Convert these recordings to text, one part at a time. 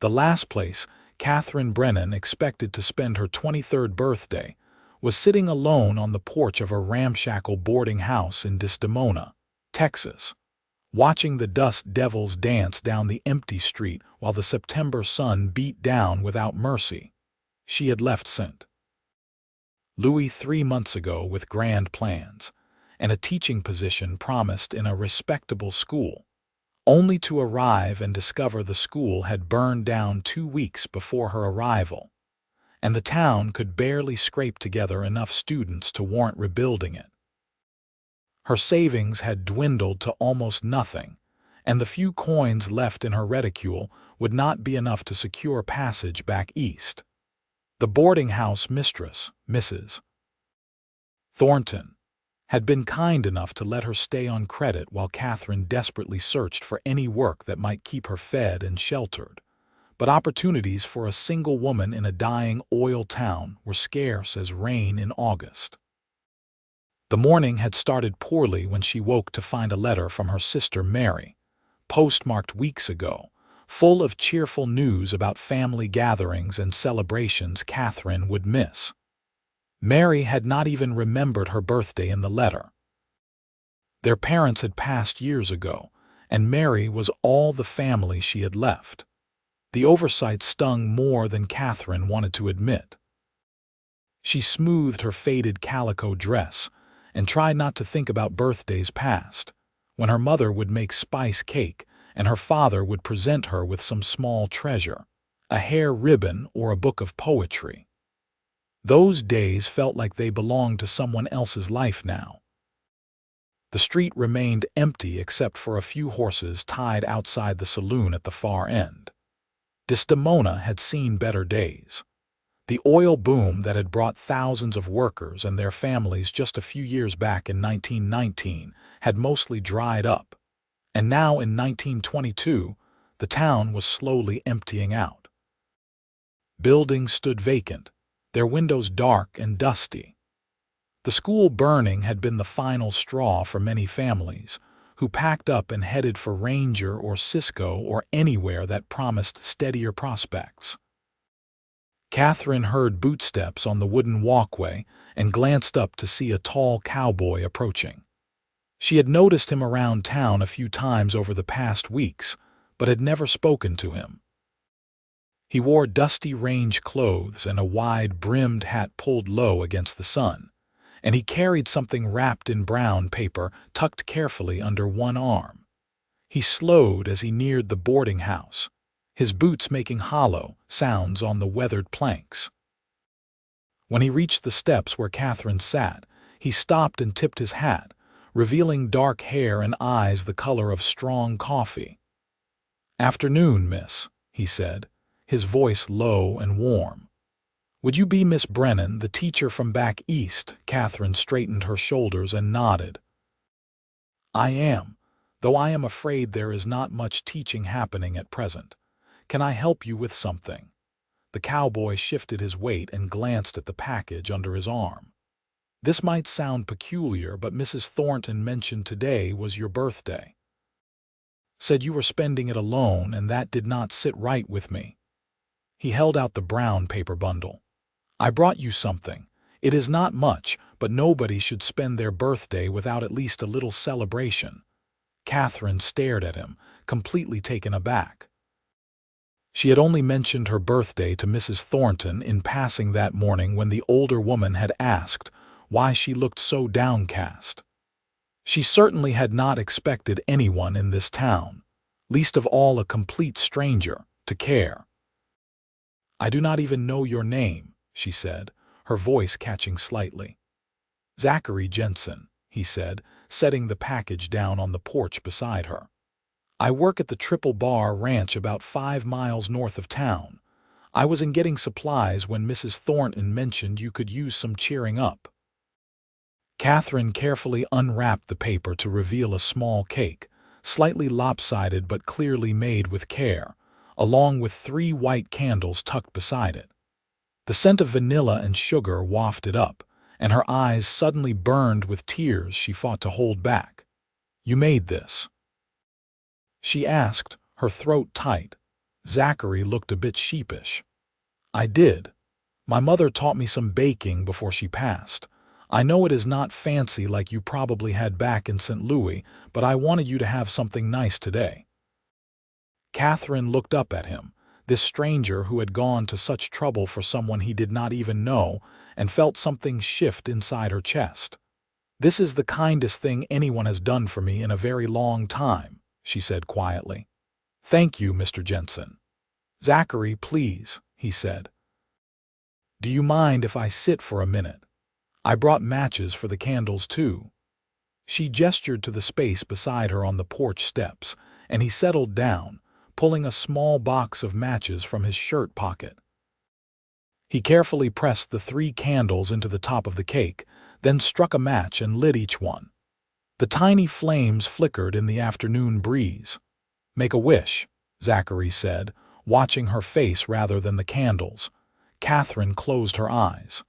The last place Katherine Brennan expected to spend her 23rd birthday was sitting alone on the porch of a ramshackle boarding house in Desdemona, Texas, watching the dust devils dance down the empty street while the September sun beat down without mercy. She had left St. Louis 3 months ago with grand plans and a teaching position promised in a respectable school, only to arrive and discover the school had burned down 2 weeks before her arrival, and the town could barely scrape together enough students to warrant rebuilding it. Her savings had dwindled to almost nothing, and the few coins left in her reticule would not be enough to secure passage back east. The boarding house mistress, Mrs. Thornton, had been kind enough to let her stay on credit while Katherine desperately searched for any work that might keep her fed and sheltered. But opportunities for a single woman in a dying oil town were scarce as rain in August. The morning had started poorly when she woke to find a letter from her sister Mary, postmarked weeks ago, full of cheerful news about family gatherings and celebrations Katherine would miss. Mary had not even remembered her birthday in the letter. Their parents had passed years ago, and Mary was all the family she had left. The oversight stung more than Katherine wanted to admit. She smoothed her faded calico dress and tried not to think about birthdays past, when her mother would make spice cake and her father would present her with some small treasure, a hair ribbon or a book of poetry. Those days felt like they belonged to someone else's life now. The street remained empty except for a few horses tied outside the saloon at the far end. Desdemona had seen better days. The oil boom that had brought thousands of workers and their families just a few years back in 1919 had mostly dried up, and now in 1922 the town was slowly emptying out. Buildings stood vacant, their windows dark and dusty. The school burning had been the final straw for many families, who packed up and headed for Ranger or Cisco or anywhere that promised steadier prospects. Katherine heard bootsteps on the wooden walkway and glanced up to see a tall cowboy approaching. She had noticed him around town a few times over the past weeks, but had never spoken to him. He wore dusty range clothes and a wide-brimmed hat pulled low against the sun, and he carried something wrapped in brown paper tucked carefully under one arm. He slowed as he neared the boarding house, his boots making hollow sounds on the weathered planks. When he reached the steps where Katherine sat, he stopped and tipped his hat, revealing dark hair and eyes the color of strong coffee. "Afternoon, miss," he said, his voice low and warm. "Would you be Miss Brennan, the teacher from back east?" Katherine straightened her shoulders and nodded. "I am, though I am afraid there is not much teaching happening at present. Can I help you with something?" The cowboy shifted his weight and glanced at the package under his arm. "This might sound peculiar, but Mrs. Thornton mentioned today was your birthday. Said you were spending it alone, and that did not sit right with me." He held out the brown paper bundle. "I brought you something. It is not much, but nobody should spend their birthday without at least a little celebration." Katherine stared at him, completely taken aback. She had only mentioned her birthday to Mrs. Thornton in passing that morning when the older woman had asked why she looked so downcast. She certainly had not expected anyone in this town, least of all a complete stranger, to care. "I do not even know your name," she said, her voice catching slightly. "Zachary Jensen," he said, setting the package down on the porch beside her. "I work at the Triple Bar Ranch about 5 miles north of town. I was in getting supplies when Mrs. Thornton mentioned you could use some cheering up." Katherine carefully unwrapped the paper to reveal a small cake, slightly lopsided but clearly made with care, along with 3 white candles tucked beside it. The scent of vanilla and sugar wafted up, and her eyes suddenly burned with tears she fought to hold back. "You made this?" she asked, her throat tight. Zachary looked a bit sheepish. I did. My mother taught me some baking before she passed. I know it is not fancy like you probably had back in St. Louis, but I wanted you to have something nice today. Katherine looked up at him, this stranger who had gone to such trouble for someone he did not even know, and felt something shift inside her chest. This is the kindest thing anyone has done for me in a very long time, she said quietly. Thank you, Mr. Jensen. Zachary, please, he said. Do you mind if I sit for a minute? I brought matches for the candles too. She gestured to the space beside her on the porch steps, and he settled down, pulling a small box of matches from his shirt pocket. He carefully pressed the 3 candles into the top of the cake, then struck a match and lit each one. The tiny flames flickered in the afternoon breeze. Make a wish, Zachary said, watching her face rather than the candles. Katherine closed her eyes.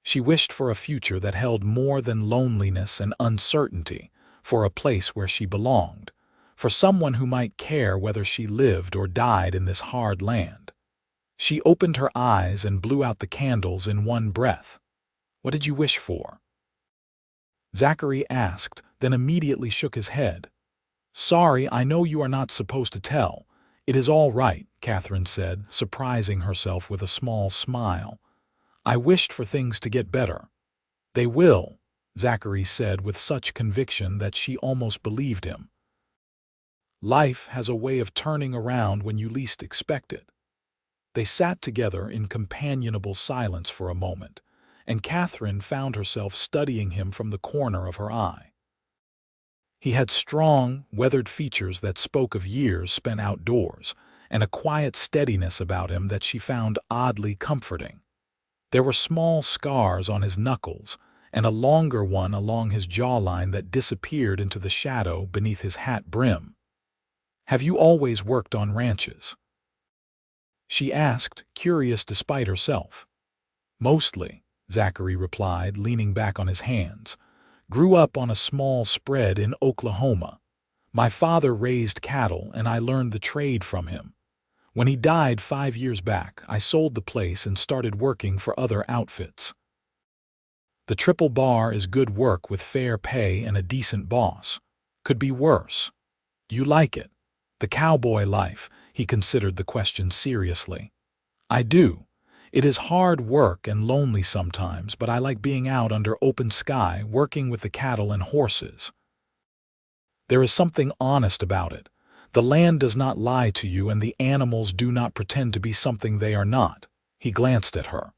She wished for a future that held more than loneliness and uncertainty, for a place where she belonged, for someone who might care whether she lived or died in this hard land. She opened her eyes and blew out the candles in one breath. What did you wish for? Zachary asked, then immediately shook his head. Sorry, I know you are not supposed to tell. It is all right, Katherine said, surprising herself with a small smile. I wished for things to get better. They will, Zachary said with such conviction that she almost believed him. Life has a way of turning around when you least expect it. They sat together in companionable silence for a moment, and Katherine found herself studying him from the corner of her eye. He had strong, weathered features that spoke of years spent outdoors, and a quiet steadiness about him that she found oddly comforting. There were small scars on his knuckles, and a longer one along his jawline that disappeared into the shadow beneath his hat brim. Have you always worked on ranches? She asked, curious despite herself. Mostly, Zachary replied, leaning back on his hands. Grew up on a small spread in Oklahoma. My father raised cattle, and I learned the trade from him. When he died 5 years back, I sold the place and started working for other outfits. The Triple Bar is good work with fair pay and a decent boss. Could be worse. You like it? The cowboy life, he considered the question seriously. I do. It is hard work and lonely sometimes, but I like being out under open sky, working with the cattle and horses. There is something honest about it. The land does not lie to you, and the animals do not pretend to be something they are not. He glanced at her.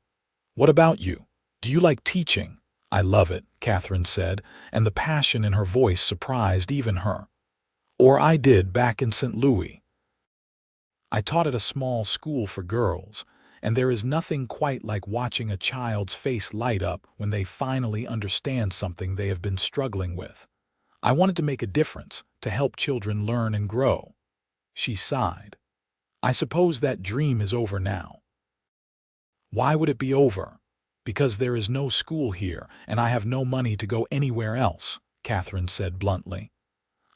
What about you? Do you like teaching? I love it, Katherine said, and the passion in her voice surprised even her. Or I did back in St. Louis. I taught at a small school for girls, and there is nothing quite like watching a child's face light up when they finally understand something they have been struggling with. I wanted to make a difference, to help children learn and grow. She sighed. I suppose that dream is over now. Why would it be over? Because there is no school here, and I have no money to go anywhere else, Katherine said bluntly.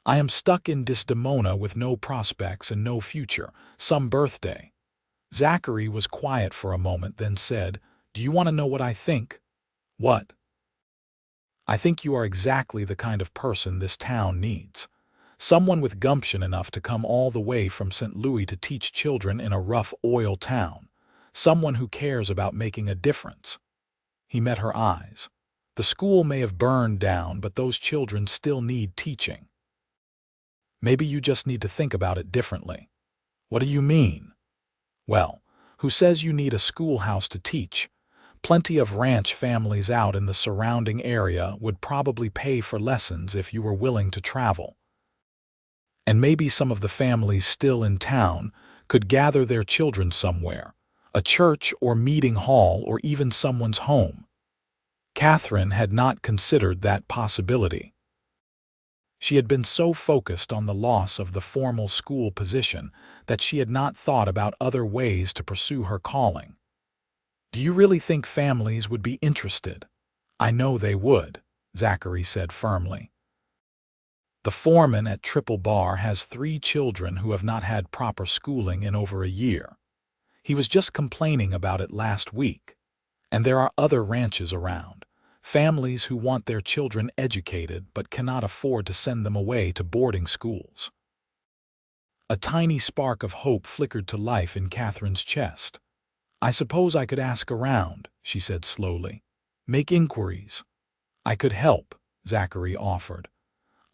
I am stuck in Desdemona with no prospects and no future, some birthday. Zachary was quiet for a moment, then said, Do you want to know what I think? What? I think you are exactly the kind of person this town needs. Someone with gumption enough to come all the way from St. Louis to teach children in a rough oil town. Someone who cares about making a difference. He met her eyes. The school may have burned down, but those children still need teaching. Maybe you just need to think about it differently. What do you mean? Well, who says you need a schoolhouse to teach? Plenty of ranch families out in the surrounding area would probably pay for lessons if you were willing to travel. And maybe some of the families still in town could gather their children somewhere, a church or meeting hall or even someone's home. Katherine had not considered that possibility. She had been so focused on the loss of the formal school position that she had not thought about other ways to pursue her calling. Do you really think families would be interested? I know they would, Zachary said firmly. The foreman at Triple Bar has 3 children who have not had proper schooling in over a year. He was just complaining about it last week. And there are other ranches around, families who want their children educated but cannot afford to send them away to boarding schools. A tiny spark of hope flickered to life in Catherine's chest. "I suppose I could ask around," she said slowly. "Make inquiries." "I could help," Zachary offered.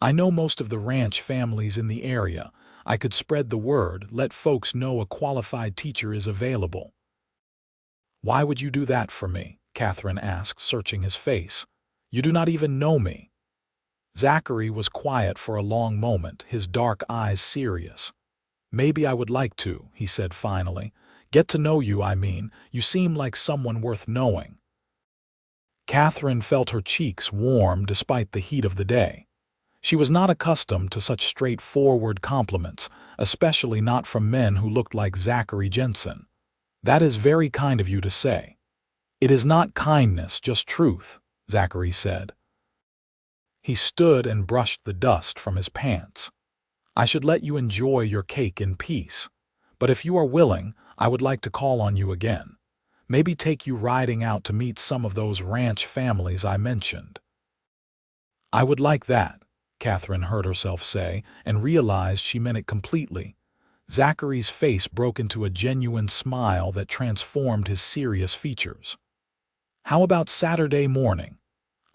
"I know most of the ranch families in the area. I could spread the word, let folks know a qualified teacher is available." "Why would you do that for me?" Katherine asked, searching his face. "You do not even know me." Zachary was quiet for a long moment, his dark eyes serious. "Maybe I would like to," he said finally. "Get to know you, I mean. You seem like someone worth knowing." Katherine felt her cheeks warm despite the heat of the day. She was not accustomed to such straightforward compliments, especially not from men who looked like Zachary Jensen. "That is very kind of you to say." "It is not kindness, just truth," Zachary said. He stood and brushed the dust from his pants. "I should let you enjoy your cake in peace. But if you are willing, I would like to call on you again. Maybe take you riding out to meet some of those ranch families I mentioned." "I would like that," Katherine heard herself say, and realized she meant it completely. Zachary's face broke into a genuine smile that transformed his serious features. "How about Saturday morning?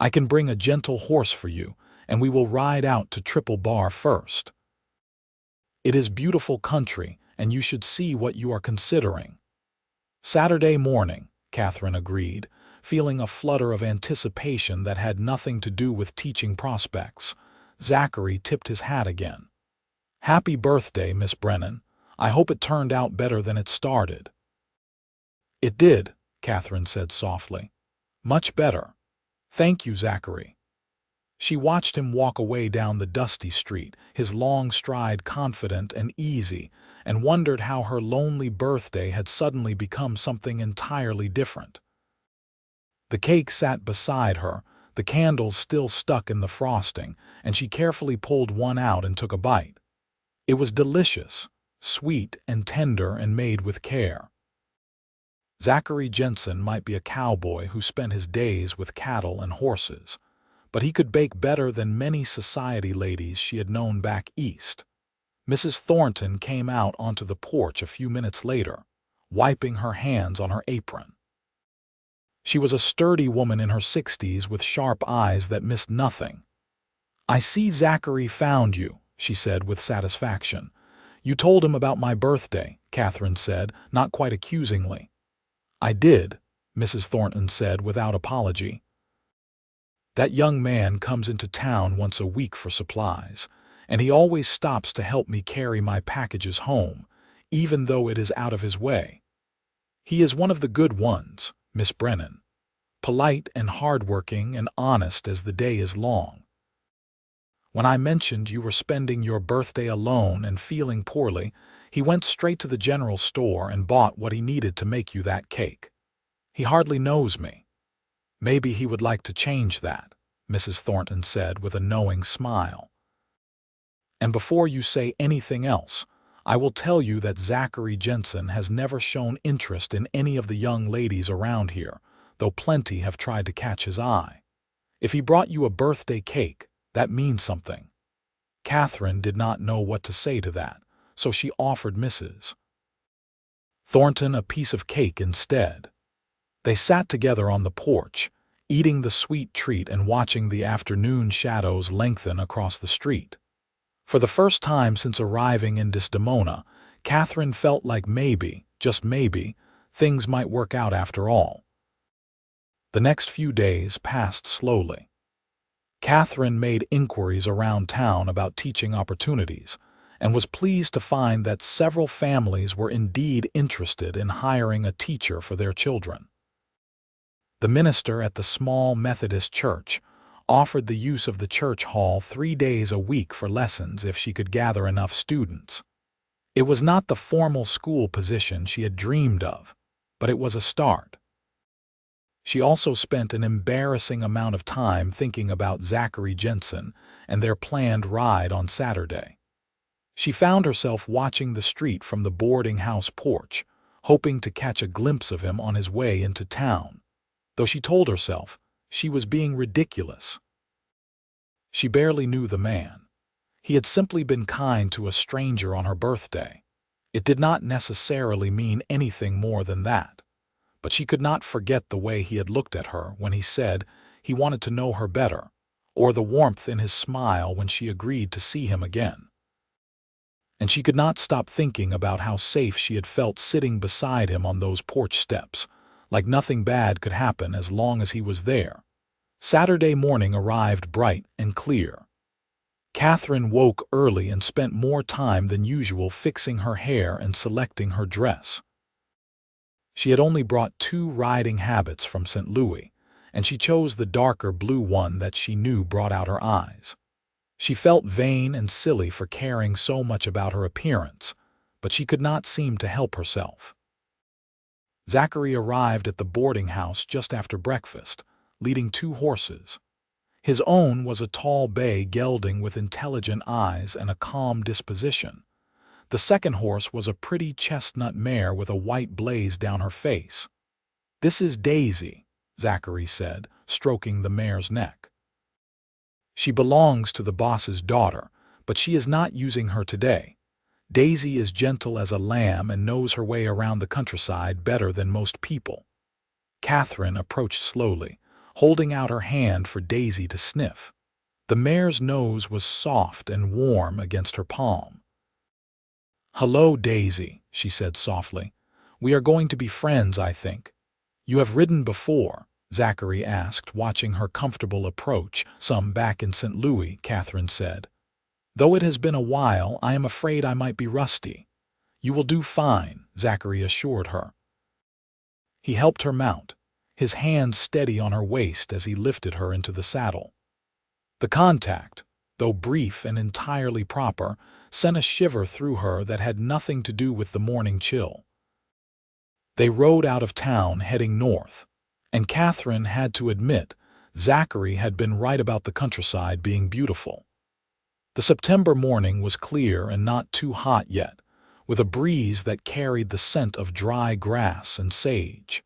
I can bring a gentle horse for you, and we will ride out to Triple Bar first. It is beautiful country, and you should see what you are considering." "Saturday morning," Katherine agreed, feeling a flutter of anticipation that had nothing to do with teaching prospects. Zachary tipped his hat again. "Happy birthday, Miss Brennan. I hope it turned out better than it started." "It did," Katherine said softly. "Much better. Thank you, Zachary." She watched him walk away down the dusty street, his long stride confident and easy, and wondered how her lonely birthday had suddenly become something entirely different. The cake sat beside her, the candles still stuck in the frosting, and she carefully pulled one out and took a bite. It was delicious, sweet and tender and made with care. Zachary Jensen might be a cowboy who spent his days with cattle and horses, but he could bake better than many society ladies she had known back east. Mrs. Thornton came out onto the porch a few minutes later, wiping her hands on her apron. She was a sturdy woman in her 60s with sharp eyes that missed nothing. "I see Zachary found you," she said with satisfaction. "You told him about my birthday," Katherine said, not quite accusingly. "I did," Mrs. Thornton said without apology. "That young man comes into town once a week for supplies, and he always stops to help me carry my packages home, even though it is out of his way. He is one of the good ones, Miss Brennan, polite and hard-working and honest as the day is long. When I mentioned you were spending your birthday alone and feeling poorly, he went straight to the general store and bought what he needed to make you that cake. He hardly knows me. Maybe he would like to change that," Mrs. Thornton said with a knowing smile. "And before you say anything else, I will tell you that Zachary Jensen has never shown interest in any of the young ladies around here, though plenty have tried to catch his eye. If he brought you a birthday cake, that means something." Katherine did not know what to say to that, so she offered Mrs. Thornton a piece of cake instead. They sat together on the porch, eating the sweet treat and watching the afternoon shadows lengthen across the street. For the first time since arriving in Desdemona, Katherine felt like maybe, just maybe, things might work out after all. The next few days passed slowly. Katherine made inquiries around town about teaching opportunities, and was pleased to find that several families were indeed interested in hiring a teacher for their children. The minister at the small Methodist church offered the use of the church hall 3 days a week for lessons if she could gather enough students. It was not the formal school position she had dreamed of, but it was a start. She also spent an embarrassing amount of time thinking about Zachary Jensen and their planned ride on Saturday. She found herself watching the street from the boarding house porch, hoping to catch a glimpse of him on his way into town, though she told herself she was being ridiculous. She barely knew the man. He had simply been kind to a stranger on her birthday. It did not necessarily mean anything more than that, but she could not forget the way he had looked at her when he said he wanted to know her better, or the warmth in his smile when she agreed to see him again. And she could not stop thinking about how safe she had felt sitting beside him on those porch steps, like nothing bad could happen as long as he was there. Saturday morning arrived bright and clear. Katherine woke early and spent more time than usual fixing her hair and selecting her dress. She had only brought 2 riding habits from St. Louis, and she chose the darker blue one that she knew brought out her eyes. She felt vain and silly for caring so much about her appearance, but she could not seem to help herself. Zachary arrived at the boarding house just after breakfast, leading 2 horses. His own was a tall bay gelding with intelligent eyes and a calm disposition. The second horse was a pretty chestnut mare with a white blaze down her face. "This is Daisy," Zachary said, stroking the mare's neck. "She belongs to the boss's daughter, but she is not using her today. Daisy is gentle as a lamb and knows her way around the countryside better than most people." Katherine approached slowly, holding out her hand for Daisy to sniff. The mare's nose was soft and warm against her palm. "Hello, Daisy," she said softly. "We are going to be friends, I think." "You have ridden before?" Zachary asked, watching her comfortable approach. "Some back in St. Louis," Katherine said. "Though it has been a while, I am afraid I might be rusty." "You will do fine," Zachary assured her. He helped her mount, his hand steady on her waist as he lifted her into the saddle. The contact, though brief and entirely proper, sent a shiver through her that had nothing to do with the morning chill. They rode out of town heading north, and Katherine had to admit Zachary had been right about the countryside being beautiful. The September morning was clear and not too hot yet, with a breeze that carried the scent of dry grass and sage.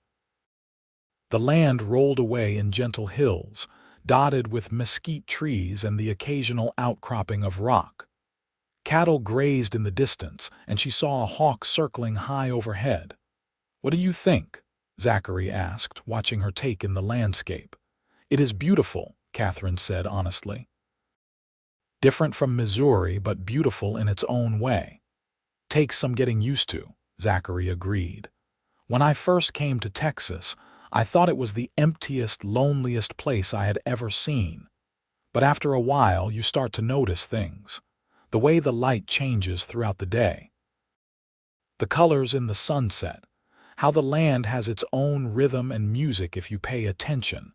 The land rolled away in gentle hills, dotted with mesquite trees and the occasional outcropping of rock. Cattle grazed in the distance, and she saw a hawk circling high overhead. "What do you think?" Zachary asked, watching her take in the landscape. "It is beautiful," Katherine said honestly. "Different from Missouri, but beautiful in its own way." "Takes some getting used to," Zachary agreed. "When I first came to Texas, I thought it was the emptiest, loneliest place I had ever seen. But after a while, you start to notice things. The way the light changes throughout the day. The colors in the sunset. How the land has its own rhythm and music if you pay attention."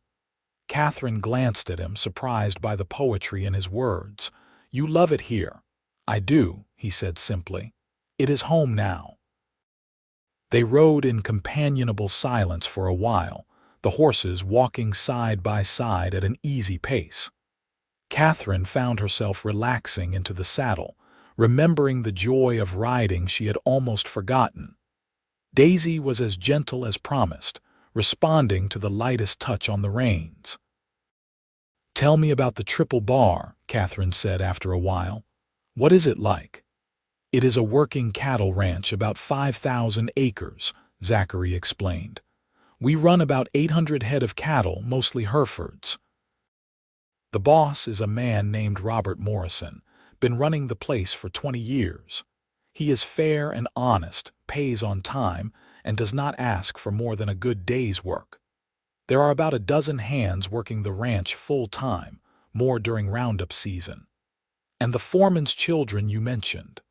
Katherine glanced at him, surprised by the poetry in his words. "You love it here." "I do," he said simply. "It is home now." They rode in companionable silence for a while, the horses walking side by side at an easy pace. Katherine found herself relaxing into the saddle, remembering the joy of riding she had almost forgotten. Daisy was as gentle as promised, responding to the lightest touch on the reins. "Tell me about the Triple Bar," Katherine said after a while. "What is it like?" "It is a working cattle ranch, about 5,000 acres, Zachary explained. "We run about 800 head of cattle, mostly Herefords. The boss is a man named Robert Morrison, been running the place for 20 years. He is fair and honest, pays on time, and does not ask for more than a good day's work. There are about a dozen hands working the ranch full-time, more during roundup season. And the foreman's children you mentioned.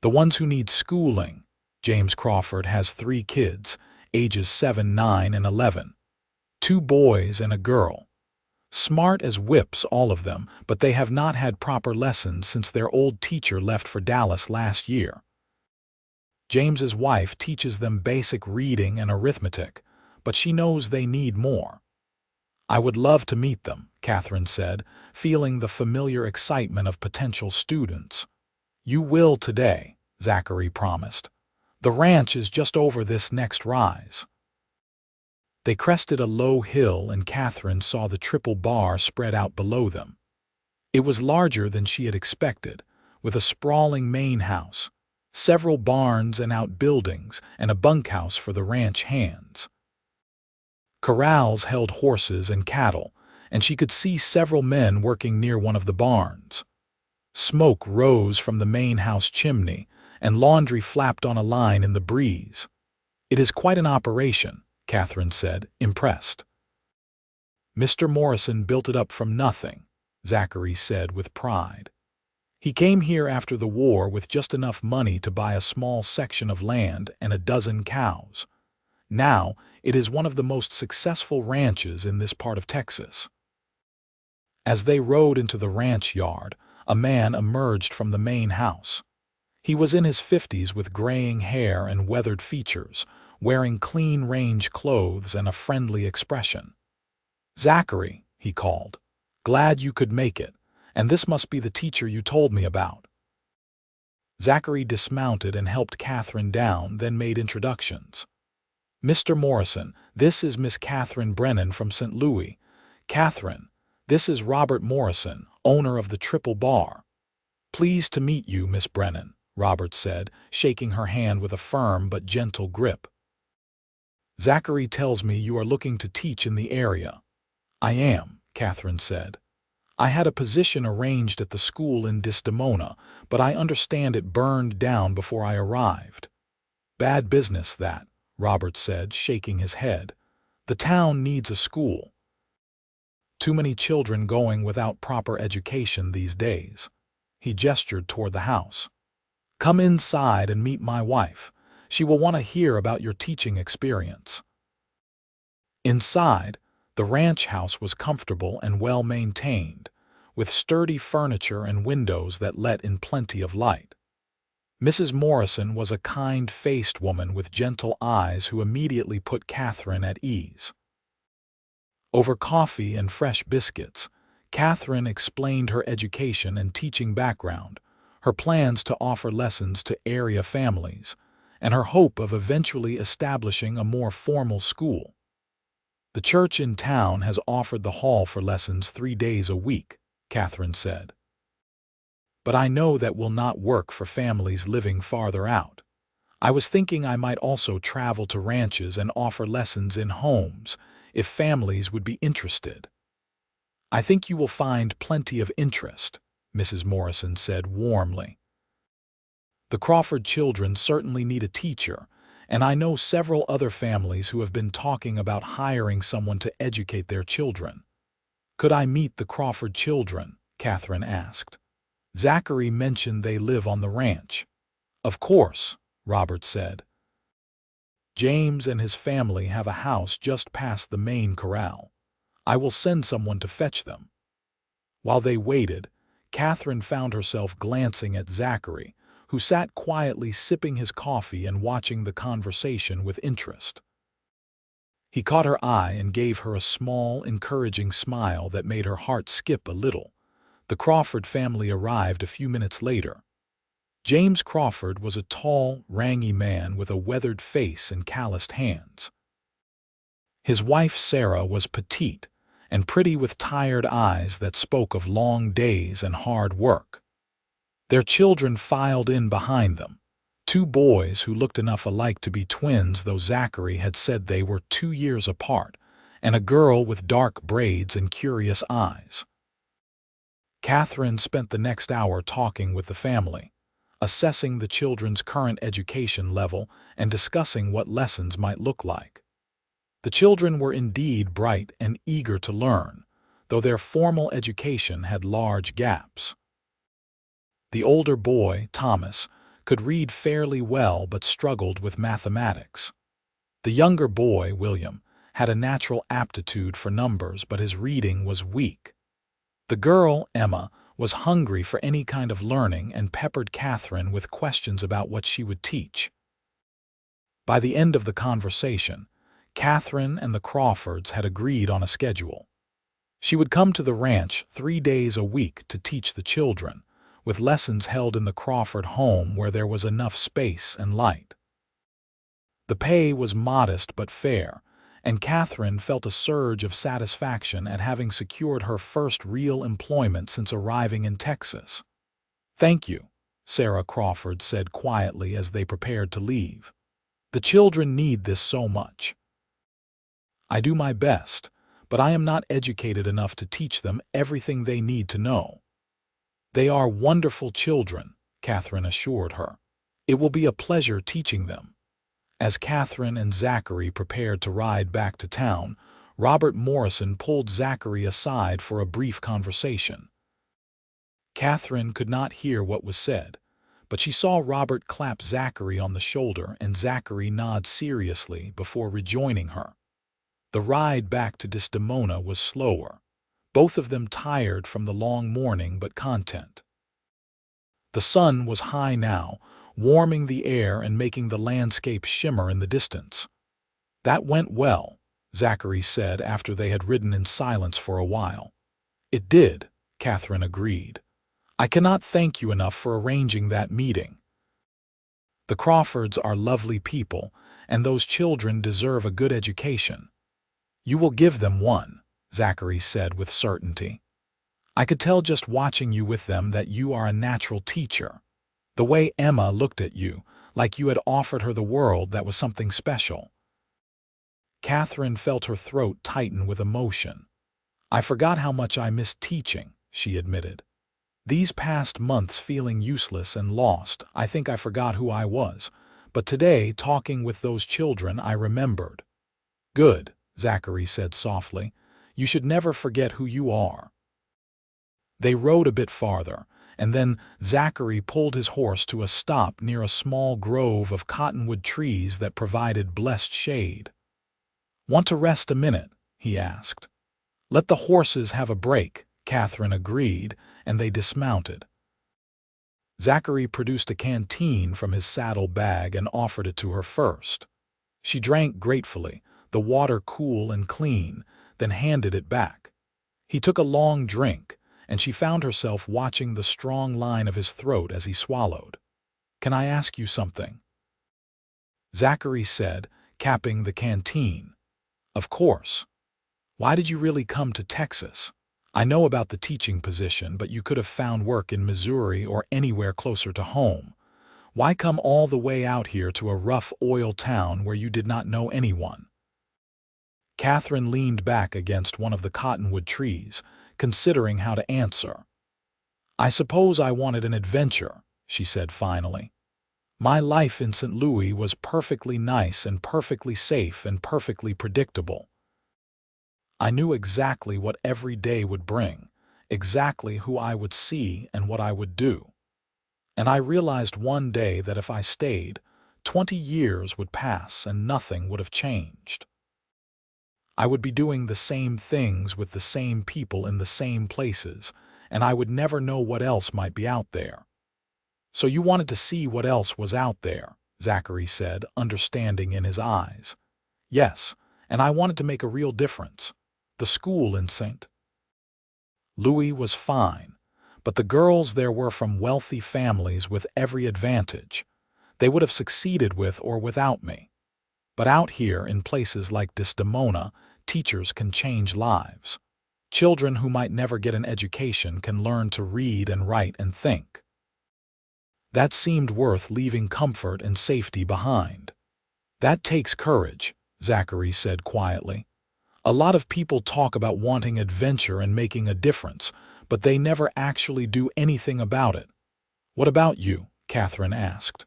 The ones who need schooling. James Crawford has 3 kids, ages 7, 9, and 11. 2 boys and a girl. Smart as whips, all of them, but they have not had proper lessons since their old teacher left for Dallas last year. James's wife teaches them basic reading and arithmetic, but she knows they need more. I would love to meet them, Katherine said, feeling the familiar excitement of potential students. You will today, Zachary promised. The ranch is just over this next rise. They crested a low hill and Katherine saw the triple bar spread out below them. It was larger than she had expected, with a sprawling main house, several barns and outbuildings, and a bunkhouse for the ranch hands. Corrals held horses and cattle, and she could see several men working near one of the barns. Smoke rose from the main house chimney, and laundry flapped on a line in the breeze. It is quite an operation, Katherine said, impressed. Mr. Morrison built it up from nothing, Zachary said with pride. He came here after the war with just enough money to buy a small section of land and a dozen cows. Now, it is one of the most successful ranches in this part of Texas. As they rode into the ranch yard, a man emerged from the main house. He was in his 50s with graying hair and weathered features, wearing clean range clothes and a friendly expression. "Zachary," he called, "glad you could make it, and this must be the teacher you told me about." Zachary dismounted and helped Katherine down, then made introductions. "Mr. Morrison, this is Miss Katherine Brennan from St. Louis. Katherine, this is Robert Morrison, owner of the Triple Bar." "Pleased to meet you, Miss Brennan," Robert said, shaking her hand with a firm but gentle grip. "Zachary tells me you are looking to teach in the area." "I am," Katherine said. "I had a position arranged at the school in Desdemona, but I understand it burned down before I arrived." "Bad business, that," Robert said, shaking his head. "The town needs a school. Too many children going without proper education these days." He gestured toward the house. "Come inside and meet my wife. She will want to hear about your teaching experience." Inside, the ranch house was comfortable and well maintained, with sturdy furniture and windows that let in plenty of light. Mrs. Morrison was a kind-faced woman with gentle eyes who immediately put Katherine at ease. Over coffee and fresh biscuits, Katherine explained her education and teaching background, her plans to offer lessons to area families, and her hope of eventually establishing a more formal school. "The church in town has offered the hall for lessons 3 days a week," Katherine said. "But I know that will not work for families living farther out. I was thinking I might also travel to ranches and offer lessons in homes, if families would be interested." "I think you will find plenty of interest," Mrs. Morrison said warmly. "The Crawford children certainly need a teacher, and I know several other families who have been talking about hiring someone to educate their children." "Could I meet the Crawford children?" Katherine asked. "Zachary mentioned they live on the ranch." "Of course," Robert said. "James and his family have a house just past the main corral. I will send someone to fetch them." While they waited, Katherine found herself glancing at Zachary, who sat quietly sipping his coffee and watching the conversation with interest. He caught her eye and gave her a small, encouraging smile that made her heart skip a little. The Crawford family arrived a few minutes later. James Crawford was a tall, rangy man with a weathered face and calloused hands. His wife Sarah was petite and pretty with tired eyes that spoke of long days and hard work. Their children filed in behind them, 2 boys who looked enough alike to be twins, though Zachary had said they were 2 years apart, and a girl with dark braids and curious eyes. Katherine spent the next hour talking with the family, assessing the children's current education level and discussing what lessons might look like. The children were indeed bright and eager to learn, though their formal education had large gaps. The older boy, Thomas, could read fairly well but struggled with mathematics. The younger boy, William, had a natural aptitude for numbers, but his reading was weak. The girl, Emma, was hungry for any kind of learning and peppered Katherine with questions about what she would teach. By the end of the conversation, Katherine and the Crawfords had agreed on a schedule. She would come to the ranch 3 days a week to teach the children, with lessons held in the Crawford home where there was enough space and light. The pay was modest but fair, and Katherine felt a surge of satisfaction at having secured her first real employment since arriving in Texas. "Thank you," Sarah Crawford said quietly as they prepared to leave. "The children need this so much." "I do my best, but I am not educated enough to teach them everything they need to know." "They are wonderful children," Katherine assured her. "It will be a pleasure teaching them." As Katherine and Zachary prepared to ride back to town, Robert Morrison pulled Zachary aside for a brief conversation. Katherine could not hear what was said, but she saw Robert clap Zachary on the shoulder and Zachary nod seriously before rejoining her. The ride back to Desdemona was slower, both of them tired from the long morning but content. The sun was high now, warming the air and making the landscape shimmer in the distance. "That went well," Zachary said after they had ridden in silence for a while. "It did," Katherine agreed. "I cannot thank you enough for arranging that meeting. The Crawfords are lovely people, and those children deserve a good education." "You will give them one," Zachary said with certainty. "I could tell just watching you with them that you are a natural teacher. The way Emma looked at you, like you had offered her the world, that was something special." Katherine felt her throat tighten with emotion. "I forgot how much I missed teaching," she admitted. "These past months feeling useless and lost, I think I forgot who I was. But today, talking with those children, I remembered." "Good," Zachary said softly. "You should never forget who you are." They rode a bit farther, and then Zachary pulled his horse to a stop near a small grove of cottonwood trees that provided blessed shade. "Want to rest a minute?" he asked. "Let the horses have a break," Katherine agreed, and they dismounted. Zachary produced a canteen from his saddle bag and offered it to her first. She drank gratefully, the water cool and clean, then handed it back. He took a long drink, and she found herself watching the strong line of his throat as he swallowed. "Can I ask you something?" Zachary said, capping the canteen. "Of course. Why did you really come to Texas? I know about the teaching position, but you could have found work in Missouri or anywhere closer to home. Why come all the way out here to a rough oil town where you did not know anyone?" Katherine leaned back against one of the cottonwood trees, considering how to answer. "I suppose I wanted an adventure," she said finally. "My life in St. Louis was perfectly nice and perfectly safe and perfectly predictable. I knew exactly what every day would bring, exactly who I would see and what I would do. And I realized one day that if I stayed, 20 years would pass and nothing would have changed. I would be doing the same things with the same people in the same places, and I would never know what else might be out there." "So you wanted to see what else was out there," Zachary said, understanding in his eyes. "Yes, and I wanted to make a real difference. The school in St. Louis was fine, but the girls there were from wealthy families with every advantage. They would have succeeded with or without me. But out here, in places like Desdemona, teachers can change lives. Children who might never get an education can learn to read and write and think. That seemed worth leaving comfort and safety behind." "That takes courage," Zachary said quietly. "A lot of people talk about wanting adventure and making a difference, but they never actually do anything about it." "What about you?" Katherine asked.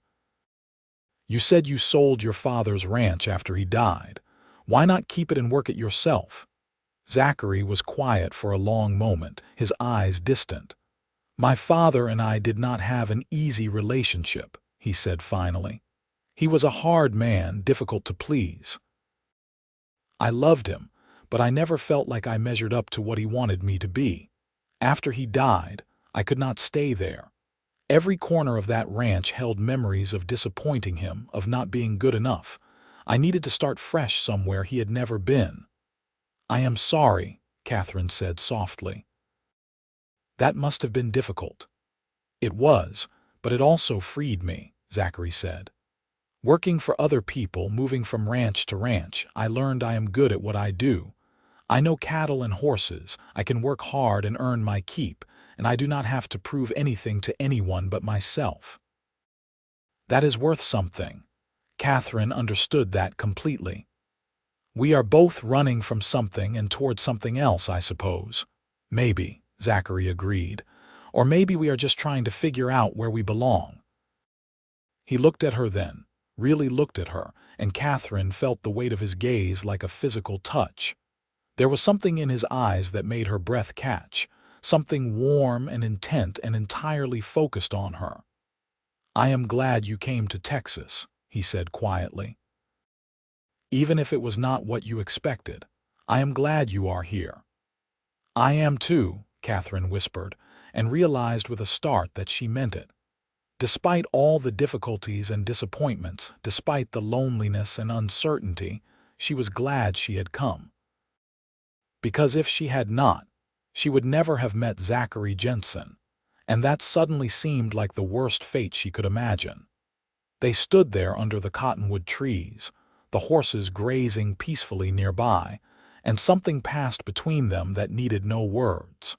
"You said you sold your father's ranch after he died. Why not keep it and work it yourself?" Zachary was quiet for a long moment, his eyes distant. "My father and I did not have an easy relationship," he said finally. "He was a hard man, difficult to please. I loved him, but I never felt like I measured up to what he wanted me to be. After he died, I could not stay there. Every corner of that ranch held memories of disappointing him, of not being good enough. I needed to start fresh somewhere he had never been. "I am sorry," Katherine said softly. "That must have been difficult." "It was, but it also freed me," Zachary said. "Working for other people, moving from ranch to ranch, I learned I am good at what I do. I know cattle and horses, I can work hard and earn my keep, and I do not have to prove anything to anyone but myself." That is worth something. Katherine understood that completely. "We are both running from something and toward something else, I suppose." "Maybe," Zachary agreed. "Or maybe we are just trying to figure out where we belong." He looked at her then, really looked at her, and Katherine felt the weight of his gaze like a physical touch. There was something in his eyes that made her breath catch, something warm and intent and entirely focused on her. "I am glad you came to Texas," he said quietly. "Even if it was not what you expected, I am glad you are here." "I am too," Katherine whispered, and realized with a start that she meant it. Despite all the difficulties and disappointments, despite the loneliness and uncertainty, she was glad she had come. Because if she had not, she would never have met Zachary Jensen, and that suddenly seemed like the worst fate she could imagine. They stood there under the cottonwood trees, the horses grazing peacefully nearby, and something passed between them that needed no words.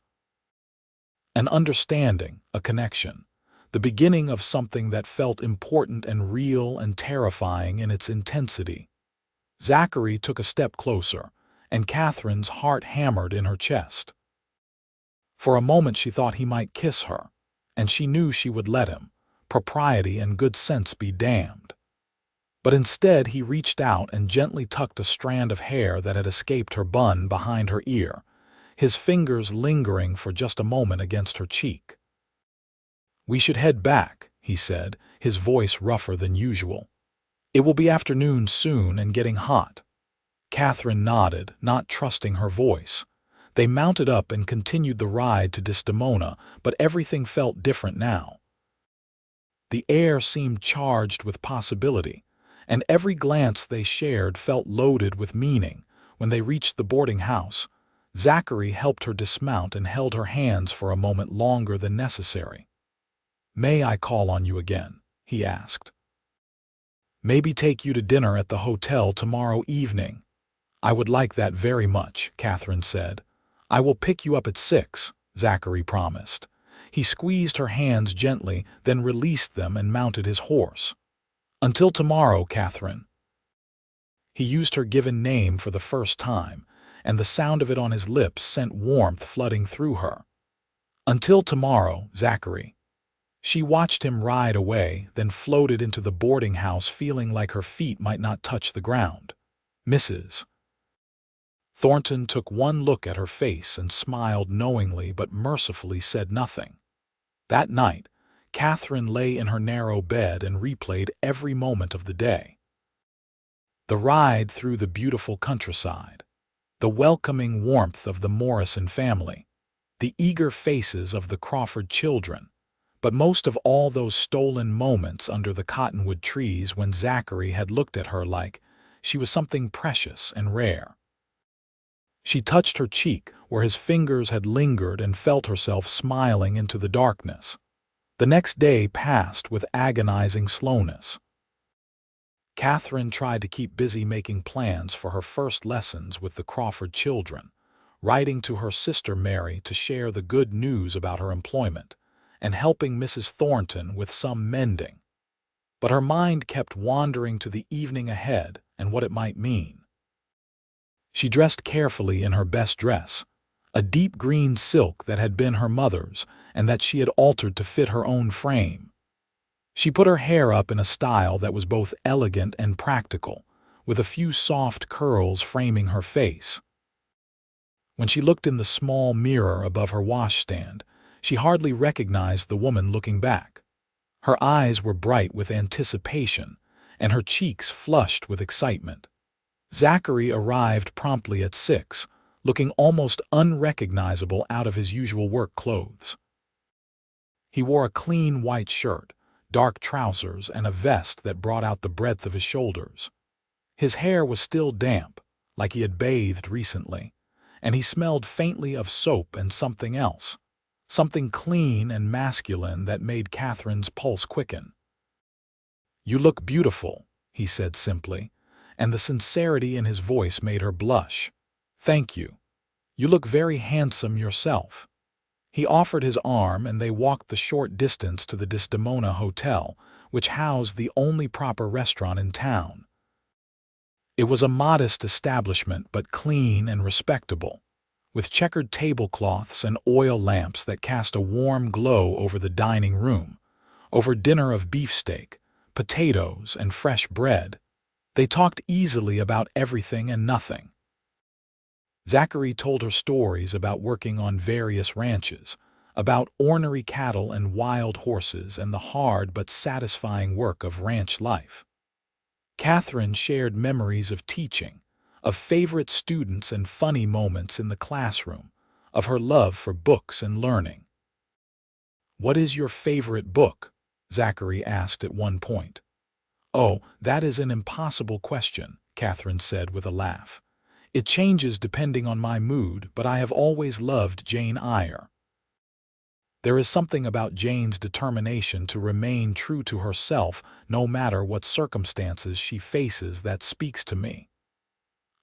An understanding, a connection, the beginning of something that felt important and real and terrifying in its intensity. Zachary took a step closer, and Katherine's heart hammered in her chest. For a moment she thought he might kiss her, and she knew she would let him, propriety and good sense be damned. But instead he reached out and gently tucked a strand of hair that had escaped her bun behind her ear, his fingers lingering for just a moment against her cheek. "We should head back," he said, his voice rougher than usual. "It will be afternoon soon and getting hot." Katherine nodded, not trusting her voice. They mounted up and continued the ride to Desdemona, but everything felt different now. The air seemed charged with possibility, and every glance they shared felt loaded with meaning. When they reached the boarding house, Zachary helped her dismount and held her hands for a moment longer than necessary. "May I call on you again?" he asked. "Maybe take you to dinner at the hotel tomorrow evening." "I would like that very much," Katherine said. "I will pick you up at 6, Zachary promised. He squeezed her hands gently, then released them and mounted his horse. "Until tomorrow, Katherine." He used her given name for the first time, and the sound of it on his lips sent warmth flooding through her. "Until tomorrow, Zachary." She watched him ride away, then floated into the boarding house feeling like her feet might not touch the ground. "Mrs. Thornton took one look at her face and smiled knowingly but mercifully said nothing. That night, Katherine lay in her narrow bed and replayed every moment of the day. The ride through the beautiful countryside, the welcoming warmth of the Morrison family, the eager faces of the Crawford children, but most of all those stolen moments under the cottonwood trees when Zachary had looked at her like she was something precious and rare. She touched her cheek where his fingers had lingered and felt herself smiling into the darkness. The next day passed with agonizing slowness. Katherine tried to keep busy making plans for her first lessons with the Crawford children, writing to her sister Mary to share the good news about her employment, and helping Mrs. Thornton with some mending. But her mind kept wandering to the evening ahead and what it might mean. She dressed carefully in her best dress, a deep green silk that had been her mother's and that she had altered to fit her own frame. She put her hair up in a style that was both elegant and practical, with a few soft curls framing her face. When she looked in the small mirror above her washstand, she hardly recognized the woman looking back. Her eyes were bright with anticipation, and her cheeks flushed with excitement. Zachary arrived promptly at 6, looking almost unrecognizable out of his usual work clothes. He wore a clean white shirt, dark trousers, and a vest that brought out the breadth of his shoulders. His hair was still damp, like he had bathed recently, and he smelled faintly of soap and something else, something clean and masculine that made Catherine's pulse quicken. "You look beautiful," he said simply, and the sincerity in his voice made her blush. "Thank you. You look very handsome yourself." He offered his arm and they walked the short distance to the Desdemona Hotel, which housed the only proper restaurant in town. It was a modest establishment but clean and respectable, with checkered tablecloths and oil lamps that cast a warm glow over the dining room, over dinner of beefsteak, potatoes, and fresh bread. They talked easily about everything and nothing. Zachary told her stories about working on various ranches, about ornery cattle and wild horses and the hard but satisfying work of ranch life. Katherine shared memories of teaching, of favorite students and funny moments in the classroom, of her love for books and learning. "What is your favorite book?" Zachary asked at one point. "Oh, that is an impossible question," Katherine said with a laugh. "It changes depending on my mood, but I have always loved Jane Eyre. There is something about Jane's determination to remain true to herself no matter what circumstances she faces that speaks to me."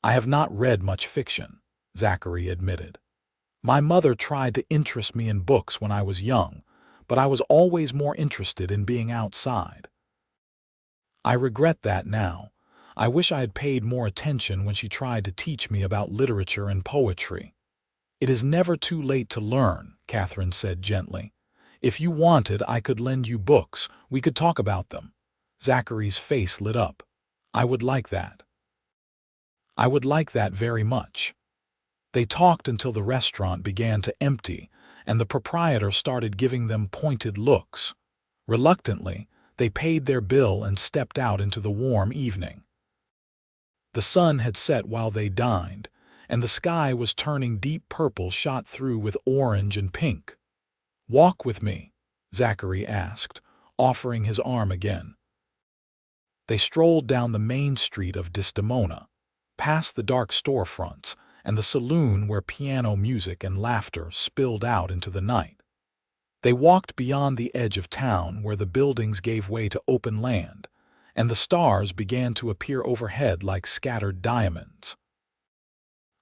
"I have not read much fiction," Zachary admitted. "My mother tried to interest me in books when I was young, but I was always more interested in being outside. I regret that now. I wish I had paid more attention when she tried to teach me about literature and poetry." "It is never too late to learn," Katherine said gently. "If you wanted, I could lend you books. We could talk about them." Zachary's face lit up. "I would like that. I would like that very much." They talked until the restaurant began to empty, and the proprietor started giving them pointed looks. Reluctantly, they paid their bill and stepped out into the warm evening. The sun had set while they dined, and the sky was turning deep purple shot through with orange and pink. "Walk with me," Zachary asked, offering his arm again. They strolled down the main street of Desdemona, past the dark storefronts and the saloon where piano music and laughter spilled out into the night. They walked beyond the edge of town where the buildings gave way to open land, and the stars began to appear overhead like scattered diamonds.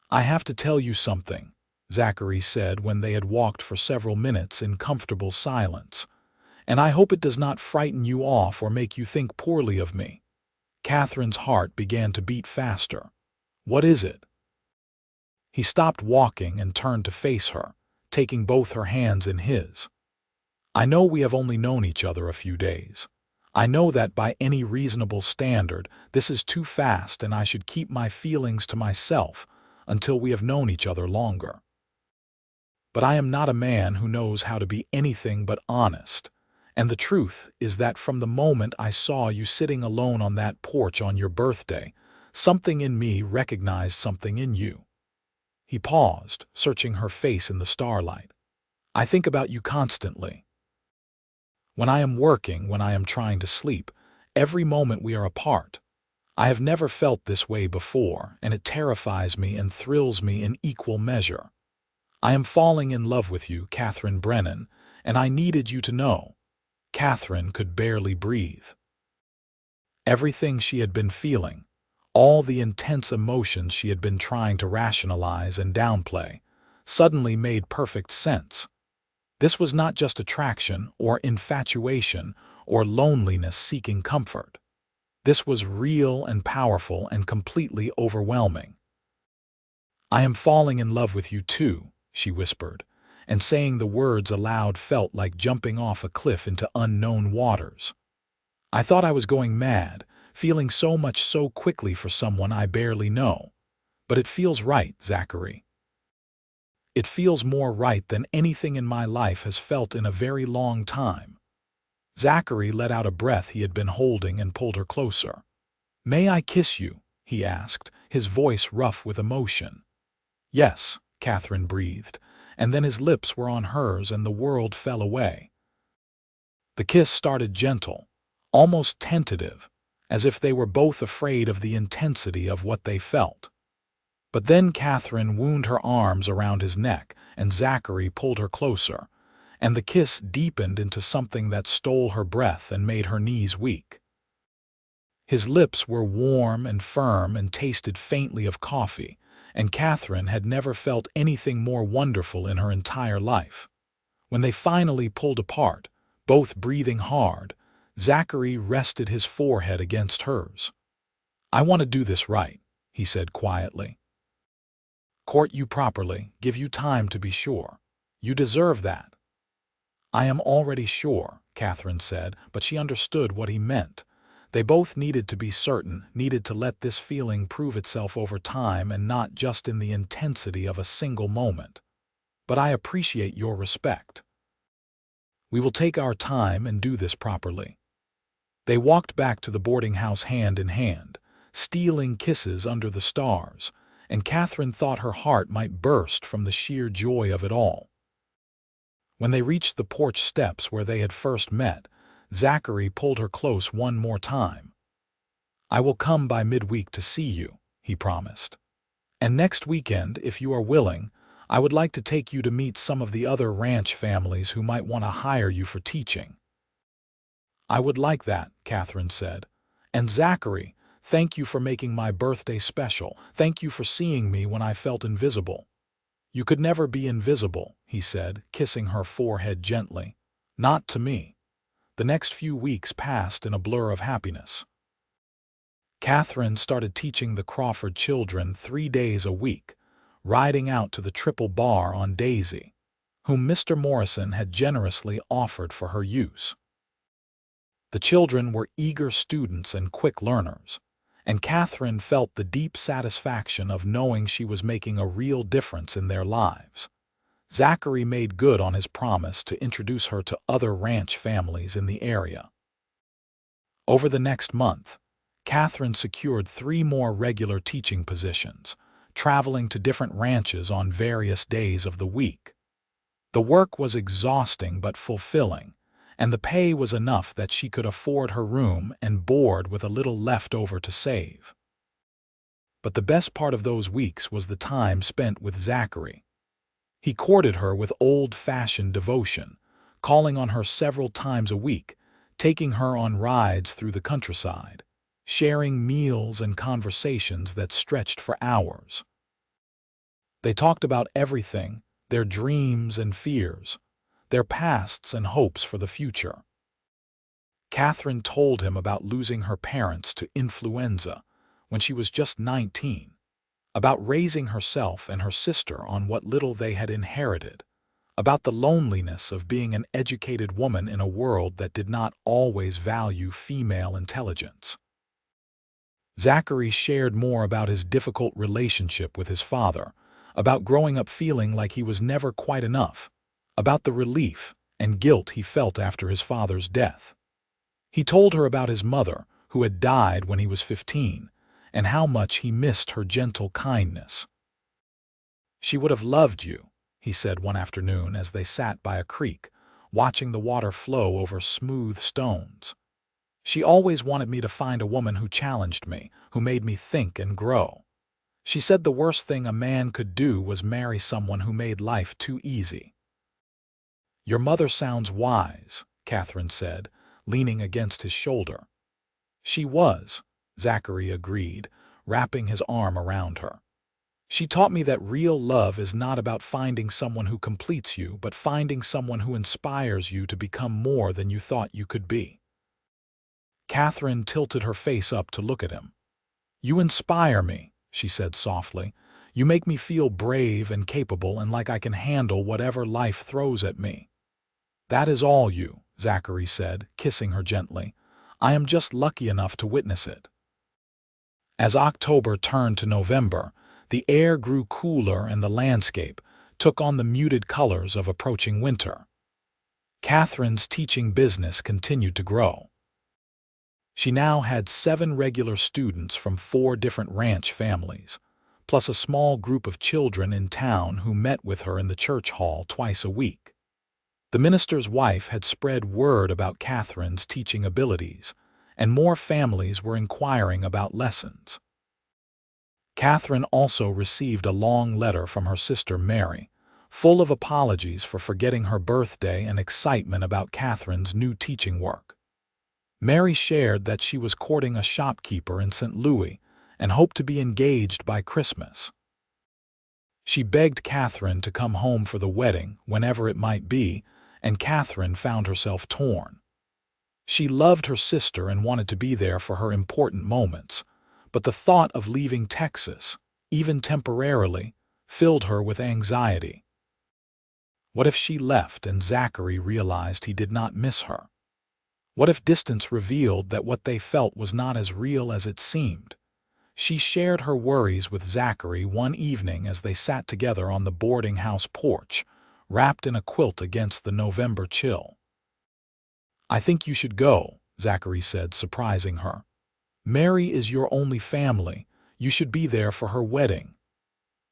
"I have to tell you something," Zachary said when they had walked for several minutes in comfortable silence, "and I hope it does not frighten you off or make you think poorly of me." Catherine's heart began to beat faster. "What is it?" He stopped walking and turned to face her, taking both her hands in his. "I know we have only known each other a few days. I know that by any reasonable standard, this is too fast and I should keep my feelings to myself until we have known each other longer. But I am not a man who knows how to be anything but honest, and the truth is that from the moment I saw you sitting alone on that porch on your birthday, something in me recognized something in you." He paused, searching her face in the starlight. "I think about you constantly. When I am working, when I am trying to sleep, every moment we are apart. I have never felt this way before, and it terrifies me and thrills me in equal measure. I am falling in love with you, Katherine Brennan, and I needed you to know." Katherine could barely breathe. Everything she had been feeling, all the intense emotions she had been trying to rationalize and downplay, suddenly made perfect sense. This was not just attraction or infatuation or loneliness seeking comfort. This was real and powerful and completely overwhelming. "I am falling in love with you too," she whispered, and saying the words aloud felt like jumping off a cliff into unknown waters. "I thought I was going mad, feeling so much so quickly for someone I barely know. But it feels right, Zachary. It feels more right than anything in my life has felt in a very long time." Zachary let out a breath he had been holding and pulled her closer. "May I kiss you?" he asked, his voice rough with emotion. "Yes," Katherine breathed, and then his lips were on hers and the world fell away. The kiss started gentle, almost tentative, as if they were both afraid of the intensity of what they felt. But then Katherine wound her arms around his neck, and Zachary pulled her closer, and the kiss deepened into something that stole her breath and made her knees weak. His lips were warm and firm and tasted faintly of coffee, and Katherine had never felt anything more wonderful in her entire life. When they finally pulled apart, both breathing hard, Zachary rested his forehead against hers. "I want to do this right," he said quietly. "Court you properly, give you time to be sure. You deserve that." "I am already sure," Katherine said, but she understood what he meant. They both needed to be certain, needed to let this feeling prove itself over time and not just in the intensity of a single moment. "But I appreciate your respect. We will take our time and do this properly." They walked back to the boarding house hand in hand, stealing kisses under the stars, and Katherine thought her heart might burst from the sheer joy of it all. When they reached the porch steps where they had first met, Zachary pulled her close one more time. "I will come by midweek to see you," he promised. "And next weekend, if you are willing, I would like to take you to meet some of the other ranch families who might want to hire you for teaching." "I would like that," Katherine said. "And Zachary, thank you for making my birthday special. Thank you for seeing me when I felt invisible." "You could never be invisible," he said, kissing her forehead gently. "Not to me." The next few weeks passed in a blur of happiness. Katherine started teaching the Crawford children 3 days a week, riding out to the Triple Bar on Daisy, whom Mr. Morrison had generously offered for her use. The children were eager students and quick learners, and Katherine felt the deep satisfaction of knowing she was making a real difference in their lives. Zachary made good on his promise to introduce her to other ranch families in the area. Over the next month, Katherine secured 3 more regular teaching positions, traveling to different ranches on various days of the week. The work was exhausting but fulfilling, and the pay was enough that she could afford her room and board with a little left over to save. But the best part of those weeks was the time spent with Zachary. He courted her with old-fashioned devotion, calling on her several times a week, taking her on rides through the countryside, sharing meals and conversations that stretched for hours. They talked about everything, their dreams and fears, their pasts and hopes for the future. Katherine told him about losing her parents to influenza when she was just 19, about raising herself and her sister on what little they had inherited, about the loneliness of being an educated woman in a world that did not always value female intelligence. Zachary shared more about his difficult relationship with his father, about growing up feeling like he was never quite enough, about the relief and guilt he felt after his father's death. He told her about his mother, who had died when he was 15, and how much he missed her gentle kindness. "She would have loved you," he said one afternoon as they sat by a creek, watching the water flow over smooth stones. "She always wanted me to find a woman who challenged me, who made me think and grow. She said the worst thing a man could do was marry someone who made life too easy." "Your mother sounds wise," Katherine said, leaning against his shoulder. "She was," Zachary agreed, wrapping his arm around her. "She taught me that real love is not about finding someone who completes you, but finding someone who inspires you to become more than you thought you could be." Katherine tilted her face up to look at him. "You inspire me," she said softly. "You make me feel brave and capable and like I can handle whatever life throws at me." "That is all you," Zachary said, kissing her gently. "I am just lucky enough to witness it." As October turned to November, the air grew cooler and the landscape took on the muted colors of approaching winter. Katherine's teaching business continued to grow. She now had 7 regular students from 4 different ranch families, plus a small group of children in town who met with her in the church hall twice a week. The minister's wife had spread word about Katherine's teaching abilities, and more families were inquiring about lessons. Katherine also received a long letter from her sister Mary, full of apologies for forgetting her birthday and excitement about Katherine's new teaching work. Mary shared that she was courting a shopkeeper in St. Louis and hoped to be engaged by Christmas. She begged Katherine to come home for the wedding, whenever it might be, and Katherine found herself torn. She loved her sister and wanted to be there for her important moments, but the thought of leaving Texas, even temporarily, filled her with anxiety. What if she left and Zachary realized he did not miss her? What if distance revealed that what they felt was not as real as it seemed? She shared her worries with Zachary one evening as they sat together on the boarding house porch, wrapped in a quilt against the November chill. "I think you should go," Zachary said, surprising her. "Mary is your only family. You should be there for her wedding."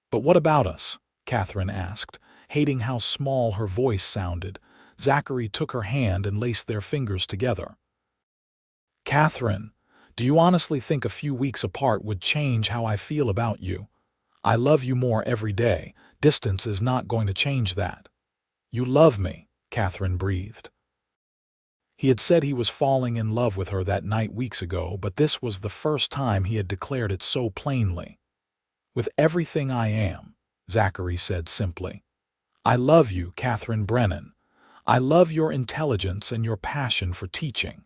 "But what about us?" Katherine asked, hating how small her voice sounded. Zachary took her hand and laced their fingers together. "Katherine, do you honestly think a few weeks apart would change how I feel about you? I love you more every day. Distance is not going to change that." "You love me," Katherine breathed. He had said he was falling in love with her that night weeks ago, but this was the first time he had declared it so plainly. "With everything I am," Zachary said simply. "I love you, Katherine Brennan. I love your intelligence and your passion for teaching.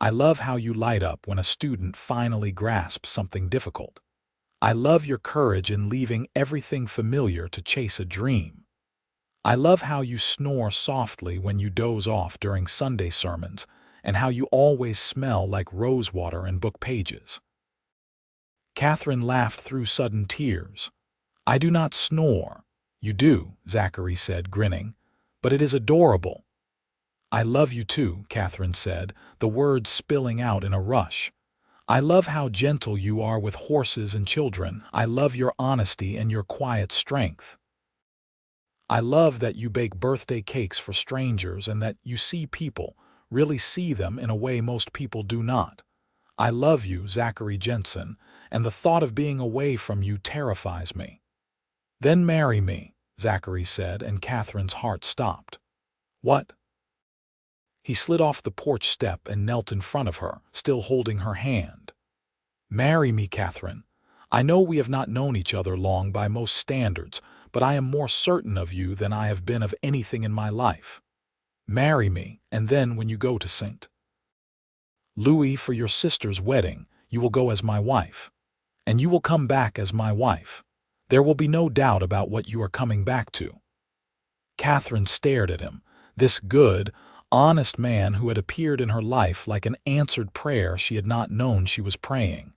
I love how you light up when a student finally grasps something difficult. I love your courage in leaving everything familiar to chase a dream. I love how you snore softly when you doze off during Sunday sermons, and how you always smell like rosewater and book pages." Katherine laughed through sudden tears. "I do not snore." "You do," Zachary said, grinning, "but it is adorable." "I love you too," Katherine said, the words spilling out in a rush. "I love how gentle you are with horses and children. I love your honesty and your quiet strength. I love that you bake birthday cakes for strangers and that you see people, really see them in a way most people do not. I love you, Zachary Jensen, and the thought of being away from you terrifies me." "Then marry me," Zachary said, and Katherine's heart stopped. "What?" He slid off the porch step and knelt in front of her, still holding her hand. "Marry me, Katherine. I know we have not known each other long by most standards, but I am more certain of you than I have been of anything in my life. Marry me, and then when you go to St. Louis for your sister's wedding, you will go as my wife. And you will come back as my wife. There will be no doubt about what you are coming back to." Katherine stared at him, this good, honest man who had appeared in her life like an answered prayer she had not known she was praying.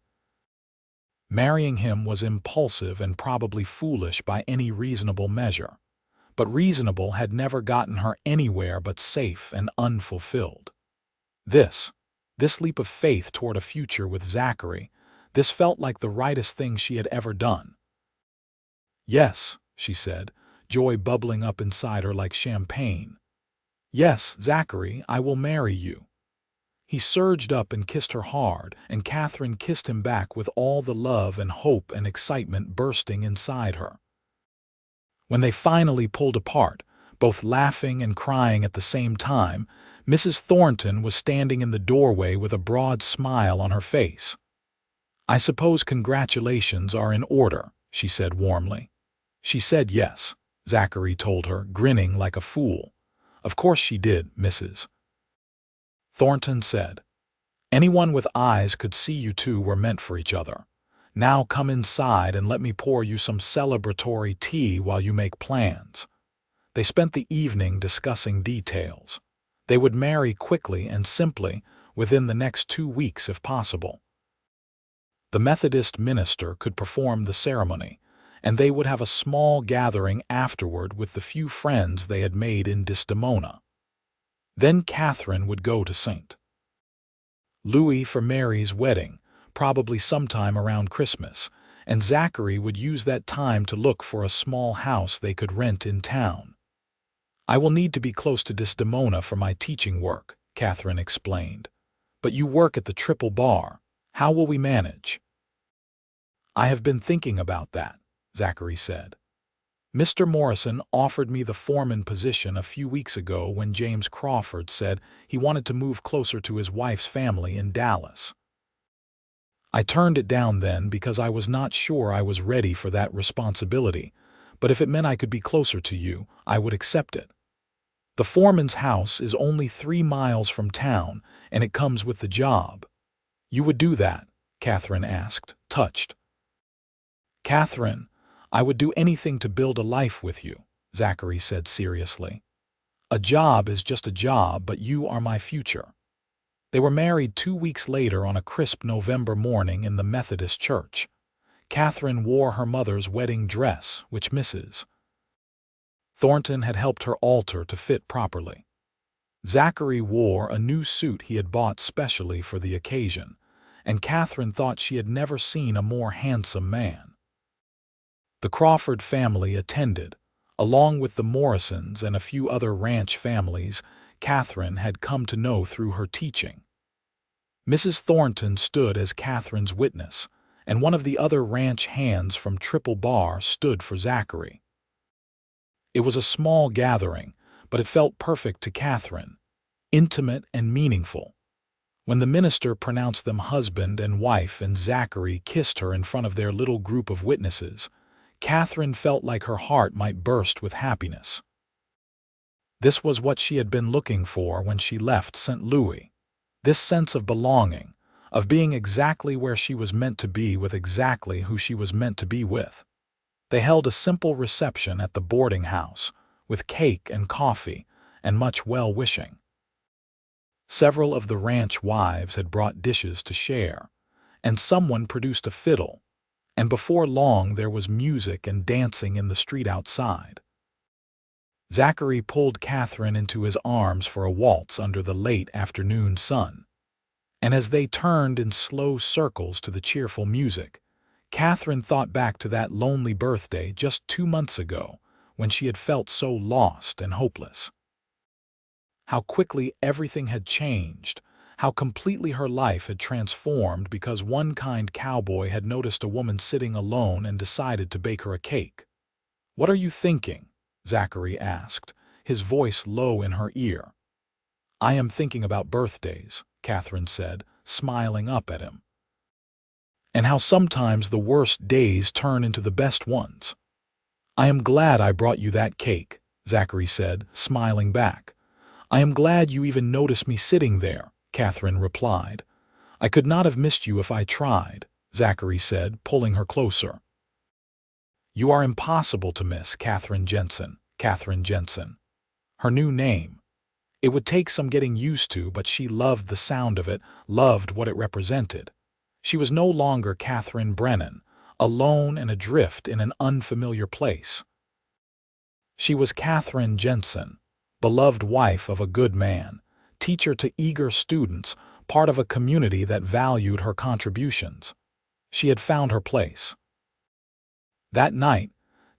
Marrying him was impulsive and probably foolish by any reasonable measure, but reasonable had never gotten her anywhere but safe and unfulfilled. This leap of faith toward a future with Zachary, this felt like the rightest thing she had ever done. "Yes," she said, joy bubbling up inside her like champagne. "Yes, Zachary, I will marry you." He surged up and kissed her hard, and Katherine kissed him back with all the love and hope and excitement bursting inside her. When they finally pulled apart, both laughing and crying at the same time, Mrs. Thornton was standing in the doorway with a broad smile on her face. "I suppose congratulations are in order," she said warmly. She said yes, Zachary told her, grinning like a fool. "Of course she did, Mrs. Thornton said. Anyone with eyes could see you two were meant for each other. Now come inside and let me pour you some celebratory tea while you make plans." They spent the evening discussing details. They would marry quickly and simply, within the next 2 weeks if possible. The Methodist minister could perform the ceremony, and they would have a small gathering afterward with the few friends they had made in Desdemona. Then Katherine would go to St. Louis for Mary's wedding, probably sometime around Christmas, and Zachary would use that time to look for a small house they could rent in town. "I will need to be close to Desdemona for my teaching work," Katherine explained. But you work at the Triple Bar. How will we manage?" "I have been thinking about that," Zachary said. "Mr. Morrison offered me the foreman position a few weeks ago when James Crawford said he wanted to move closer to his wife's family in Dallas. I turned it down then because I was not sure I was ready for that responsibility, but if it meant I could be closer to you, I would accept it. The foreman's house is only 3 miles from town, and it comes with the job." "You would do that?" Katherine asked, touched. "Katherine, I would do anything to build a life with you," Zachary said seriously. "A job is just a job, but you are my future." They were married 2 weeks later on a crisp November morning in the Methodist church. Katherine wore her mother's wedding dress, which Mrs. Thornton had helped her alter to fit properly. Zachary wore a new suit he had bought specially for the occasion, and Katherine thought she had never seen a more handsome man. The Crawford family attended, along with the Morrisons and a few other ranch families Katherine had come to know through her teaching. Mrs. Thornton stood as Katherine's witness, and one of the other ranch hands from Triple Bar stood for Zachary. It was a small gathering, but it felt perfect to Katherine, intimate and meaningful. When the minister pronounced them husband and wife and Zachary kissed her in front of their little group of witnesses, Katherine felt like her heart might burst with happiness. This was what she had been looking for when she left St. Louis. This sense of belonging, of being exactly where she was meant to be with exactly who she was meant to be with. They held a simple reception at the boarding house, with cake and coffee and much well-wishing. Several of the ranch wives had brought dishes to share, and someone produced a fiddle, and before long there was music and dancing in the street outside. Zachary pulled Katherine into his arms for a waltz under the late afternoon sun, and as they turned in slow circles to the cheerful music, Katherine thought back to that lonely birthday just 2 months ago when she had felt so lost and hopeless. How quickly everything had changed, how completely her life had transformed because one kind cowboy had noticed a woman sitting alone and decided to bake her a cake. "What are you thinking?" Zachary asked, his voice low in her ear. "I am thinking about birthdays," Katherine said, smiling up at him. "And how sometimes the worst days turn into the best ones." "I am glad I brought you that cake," Zachary said, smiling back. "I am glad you even noticed me sitting there," Katherine replied. "I could not have missed you if I tried," Zachary said, pulling her closer. "You are impossible to miss, Katherine Jensen." Katherine Jensen. Her new name. It would take some getting used to, but she loved the sound of it, loved what it represented. She was no longer Katherine Brennan, alone and adrift in an unfamiliar place. She was Katherine Jensen, beloved wife of a good man, teacher to eager students, part of a community that valued her contributions. She had found her place. That night,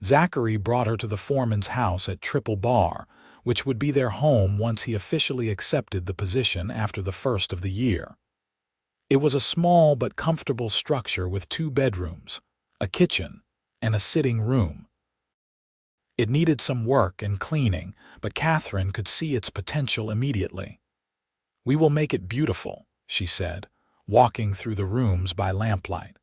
Zachary brought her to the foreman's house at Triple Bar, which would be their home once he officially accepted the position after the first of the year. It was a small but comfortable structure with 2 bedrooms, a kitchen, and a sitting room. It needed some work and cleaning, but Katherine could see its potential immediately. "We will make it beautiful," she said, walking through the rooms by lamplight.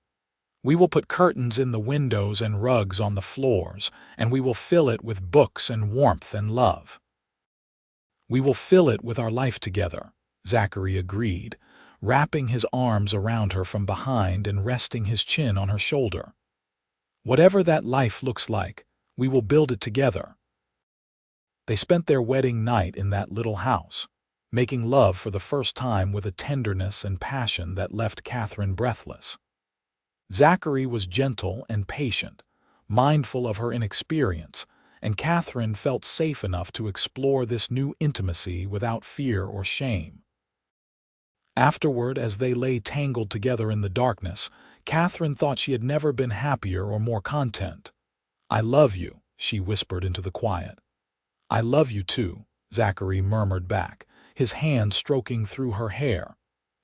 "We will put curtains in the windows and rugs on the floors, and we will fill it with books and warmth and love." "We will fill it with our life together," Zachary agreed, wrapping his arms around her from behind and resting his chin on her shoulder. "Whatever that life looks like, we will build it together." They spent their wedding night in that little house, making love for the first time with a tenderness and passion that left Katherine breathless. Zachary was gentle and patient, mindful of her inexperience, and Katherine felt safe enough to explore this new intimacy without fear or shame. Afterward, as they lay tangled together in the darkness, Katherine thought she had never been happier or more content. "I love you," she whispered into the quiet. "I love you too," Zachary murmured back, his hand stroking through her hair.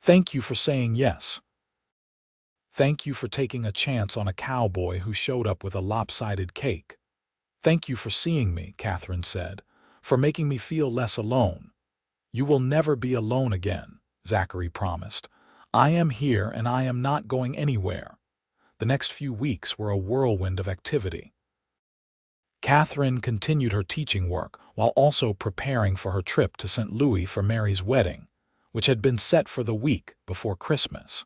Thank you for saying yes. Thank you for taking a chance on a cowboy who showed up with a lopsided cake. Thank you for seeing me, Katherine said, for making me feel less alone. You will never be alone again, Zachary promised. I am here and I am not going anywhere. The next few weeks were a whirlwind of activity. Katherine continued her teaching work while also preparing for her trip to St. Louis for Mary's wedding, which had been set for the week before Christmas.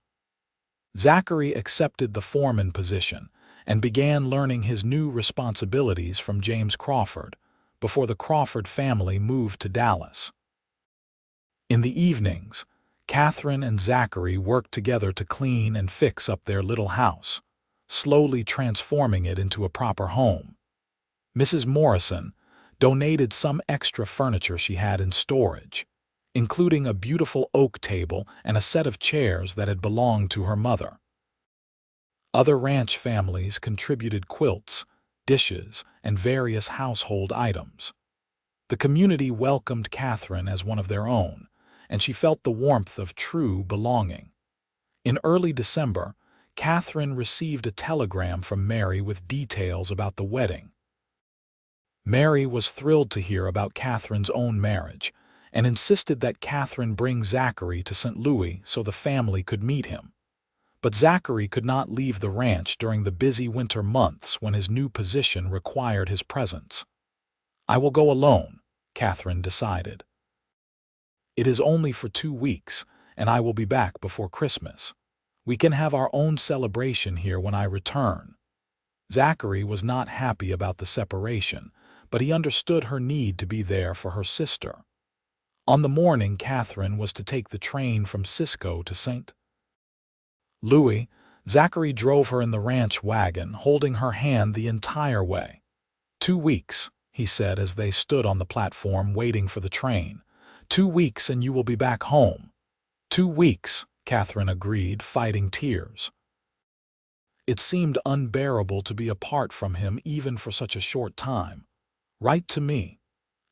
Zachary accepted the foreman position and began learning his new responsibilities from James Crawford before the Crawford family moved to Dallas. In the evenings, Katherine and Zachary worked together to clean and fix up their little house, slowly transforming it into a proper home. Mrs. Morrison donated some extra furniture she had in storage, including a beautiful oak table and a set of chairs that had belonged to her mother. Other ranch families contributed quilts, dishes, and various household items. The community welcomed Katherine as one of their own, and she felt the warmth of true belonging. In early December, Katherine received a telegram from Mary with details about the wedding. Mary was thrilled to hear about Katherine's own marriage and insisted that Katherine bring Zachary to St. Louis so the family could meet him. But Zachary could not leave the ranch during the busy winter months when his new position required his presence. I will go alone, Katherine decided. It is only for 2 weeks, and I will be back before Christmas. We can have our own celebration here when I return. Zachary was not happy about the separation, but he understood her need to be there for her sister. On the morning Katherine was to take the train from Cisco to St. Louis, Zachary drove her in the ranch wagon, holding her hand the entire way. 2 weeks, he said as they stood on the platform waiting for the train. 2 weeks and you will be back home. 2 weeks, Katherine agreed, fighting tears. It seemed unbearable to be apart from him even for such a short time. Write to me.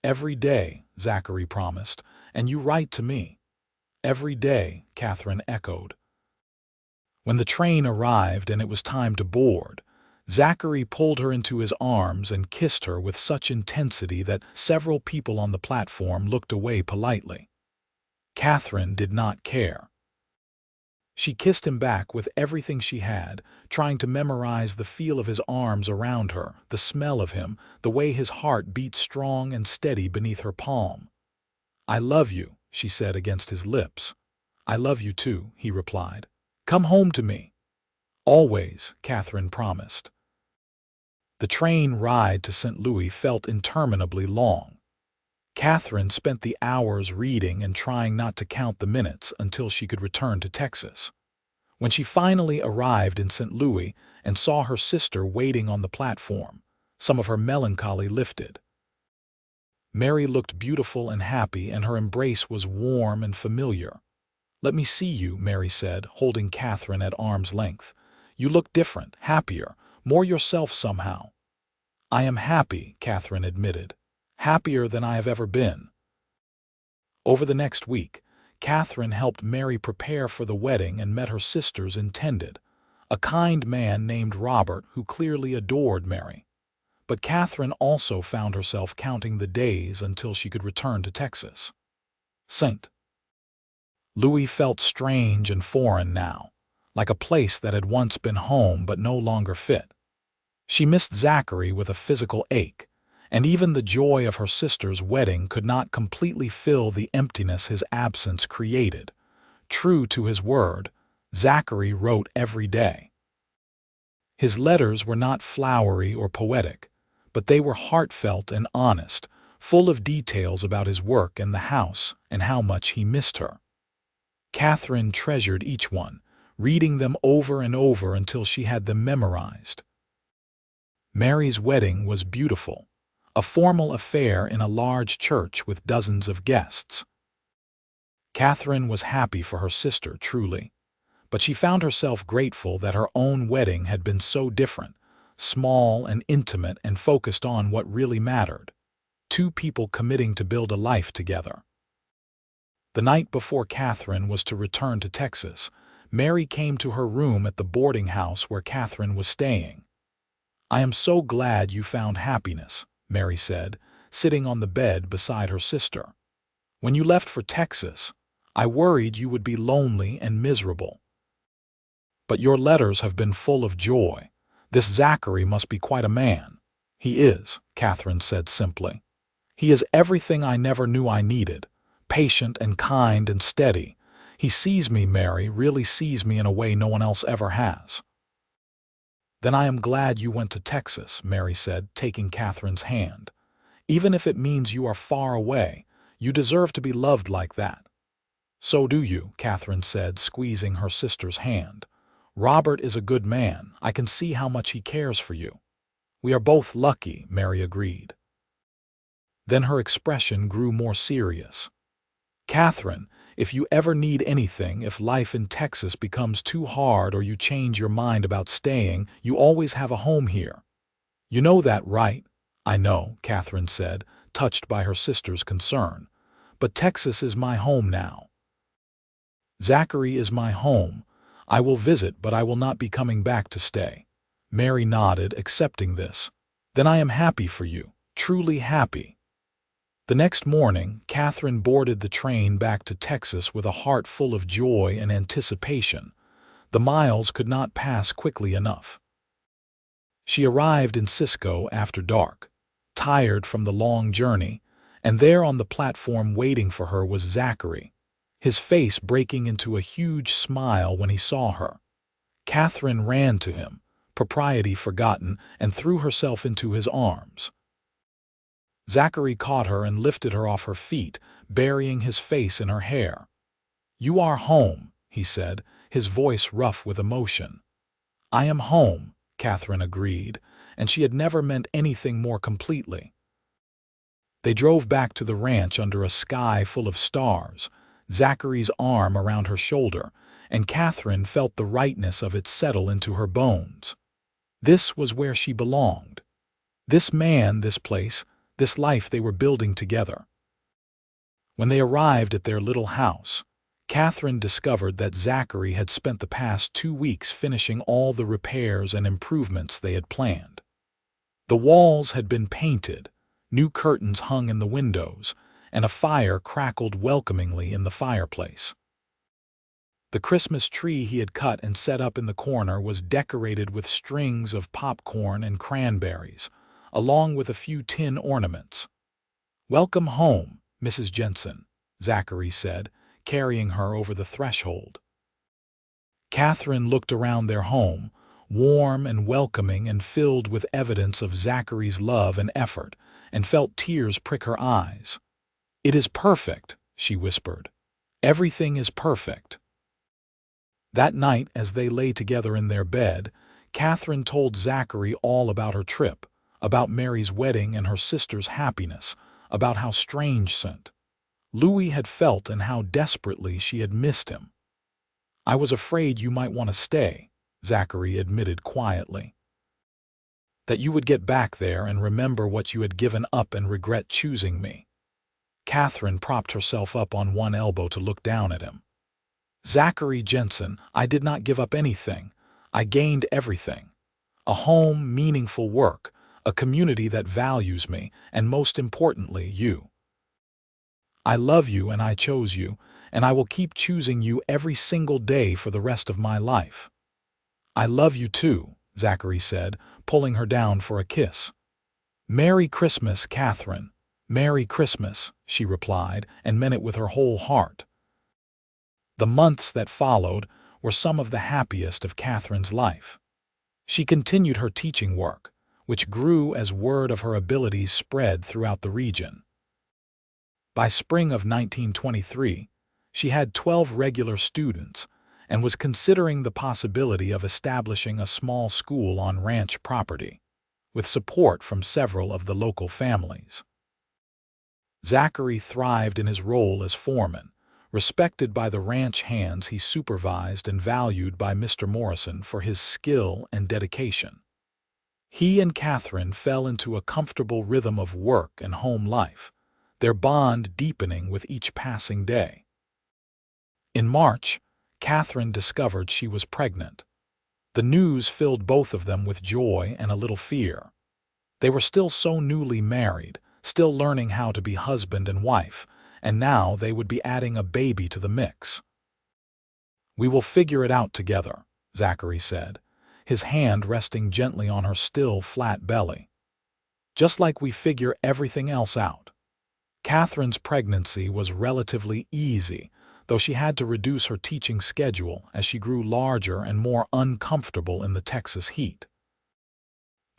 Every day, Zachary promised, and you write to me. Every day, Katherine echoed. When the train arrived and it was time to board, Zachary pulled her into his arms and kissed her with such intensity that several people on the platform looked away politely. Katherine did not care. She kissed him back with everything she had, trying to memorize the feel of his arms around her, the smell of him, the way his heart beat strong and steady beneath her palm. I love you, she said against his lips. I love you too, he replied. Come home to me. Always, Katherine promised. The train ride to St. Louis felt interminably long. Katherine spent the hours reading and trying not to count the minutes until she could return to Texas. When she finally arrived in St. Louis and saw her sister waiting on the platform, some of her melancholy lifted. Mary looked beautiful and happy, and her embrace was warm and familiar. Let me see you, Mary said, holding Katherine at arm's length. You look different, happier, more yourself somehow. I am happy, Katherine admitted. Happier than I have ever been. Over the next week, Katherine helped Mary prepare for the wedding and met her sister's intended, a kind man named Robert who clearly adored Mary. But Katherine also found herself counting the days until she could return to Texas. St. Louis felt strange and foreign now, like a place that had once been home but no longer fit. She missed Zachary with a physical ache, and even the joy of her sister's wedding could not completely fill the emptiness his absence created. True to his word, Zachary wrote every day. His letters were not flowery or poetic, but they were heartfelt and honest, full of details about his work and the house and how much he missed her. Katherine treasured each one, reading them over and over until she had them memorized. Mary's wedding was beautiful, a formal affair in a large church with dozens of guests. Katherine was happy for her sister, truly, but she found herself grateful that her own wedding had been so different, small and intimate and focused on what really mattered. 2 people committing to build a life together. The night before Katherine was to return to Texas, Mary came to her room at the boarding house where Katherine was staying. "I am so glad you found happiness," Mary said, sitting on the bed beside her sister. "When you left for Texas, I worried you would be lonely and miserable. But your letters have been full of joy. This Zachary must be quite a man." "He is," Katherine said simply. "He is everything I never knew I needed. Patient and kind and steady. He sees me, Mary, really sees me in a way no one else ever has." "Then I am glad you went to Texas," Mary said, taking Katherine's hand. "Even if it means you are far away, you deserve to be loved like that." "So do you," Katherine said, squeezing her sister's hand. "Robert is a good man. I can see how much he cares for you." "We are both lucky," Mary agreed. Then her expression grew more serious. "Katherine, if you ever need anything, if life in Texas becomes too hard or you change your mind about staying, you always have a home here. You know that, right?" "I know," Katherine said, touched by her sister's concern. "But Texas is my home now." "Zachary is my home. I will visit, but I will not be coming back to stay." Mary nodded, accepting this. "Then I am happy for you, truly happy." The next morning, Katherine boarded the train back to Texas with a heart full of joy and anticipation. The miles could not pass quickly enough. She arrived in Cisco after dark, tired from the long journey, and there on the platform waiting for her was Zachary, his face breaking into a huge smile when he saw her. Katherine ran to him, propriety forgotten, and threw herself into his arms. Zachary caught her and lifted her off her feet, burying his face in her hair. "You are home," he said, his voice rough with emotion. "I am home," Katherine agreed, and she had never meant anything more completely. They drove back to the ranch under a sky full of stars, Zachary's arm around her shoulder, and Katherine felt the rightness of it settle into her bones. This was where she belonged. This man, this place, this life they were building together. When they arrived at their little house, Katherine discovered that Zachary had spent the past 2 weeks finishing all the repairs and improvements they had planned. The walls had been painted, new curtains hung in the windows, and a fire crackled welcomingly in the fireplace. The Christmas tree he had cut and set up in the corner was decorated with strings of popcorn and cranberries, along with a few tin ornaments. "Welcome home, Mrs. Jensen," Zachary said, carrying her over the threshold. Katherine looked around their home, warm and welcoming and filled with evidence of Zachary's love and effort, and felt tears prick her eyes. "It is perfect," she whispered. "Everything is perfect." That night, as they lay together in their bed, Katherine told Zachary all about her trip, about Mary's wedding and her sister's happiness, about how strange St. Louis had felt and how desperately she had missed him. "I was afraid you might want to stay," Zachary admitted quietly. "That you would get back there and remember what you had given up and regret choosing me." Katherine propped herself up on one elbow to look down at him. "Zachary Jensen, I did not give up anything. I gained everything. A home, meaningful work, a community that values me, and most importantly, you. I love you and I chose you, and I will keep choosing you every single day for the rest of my life." "I love you too," Zachary said, pulling her down for a kiss. "Merry Christmas, Katherine. Merry Christmas," she replied, and meant it with her whole heart. The months that followed were some of the happiest of Katherine's life. She continued her teaching work, which grew as word of her abilities spread throughout the region. By spring of 1923, she had 12 regular students and was considering the possibility of establishing a small school on ranch property, with support from several of the local families. Zachary thrived in his role as foreman, respected by the ranch hands he supervised and valued by Mr. Morrison for his skill and dedication. He and Katherine fell into a comfortable rhythm of work and home life, their bond deepening with each passing day. In March, Katherine discovered she was pregnant. The news filled both of them with joy and a little fear. They were still so newly married, still learning how to be husband and wife, and now they would be adding a baby to the mix. "We will figure it out together," Zachary said, his hand resting gently on her still flat belly. "Just like we figure everything else out." Katherine's pregnancy was relatively easy, though she had to reduce her teaching schedule as she grew larger and more uncomfortable in the Texas heat.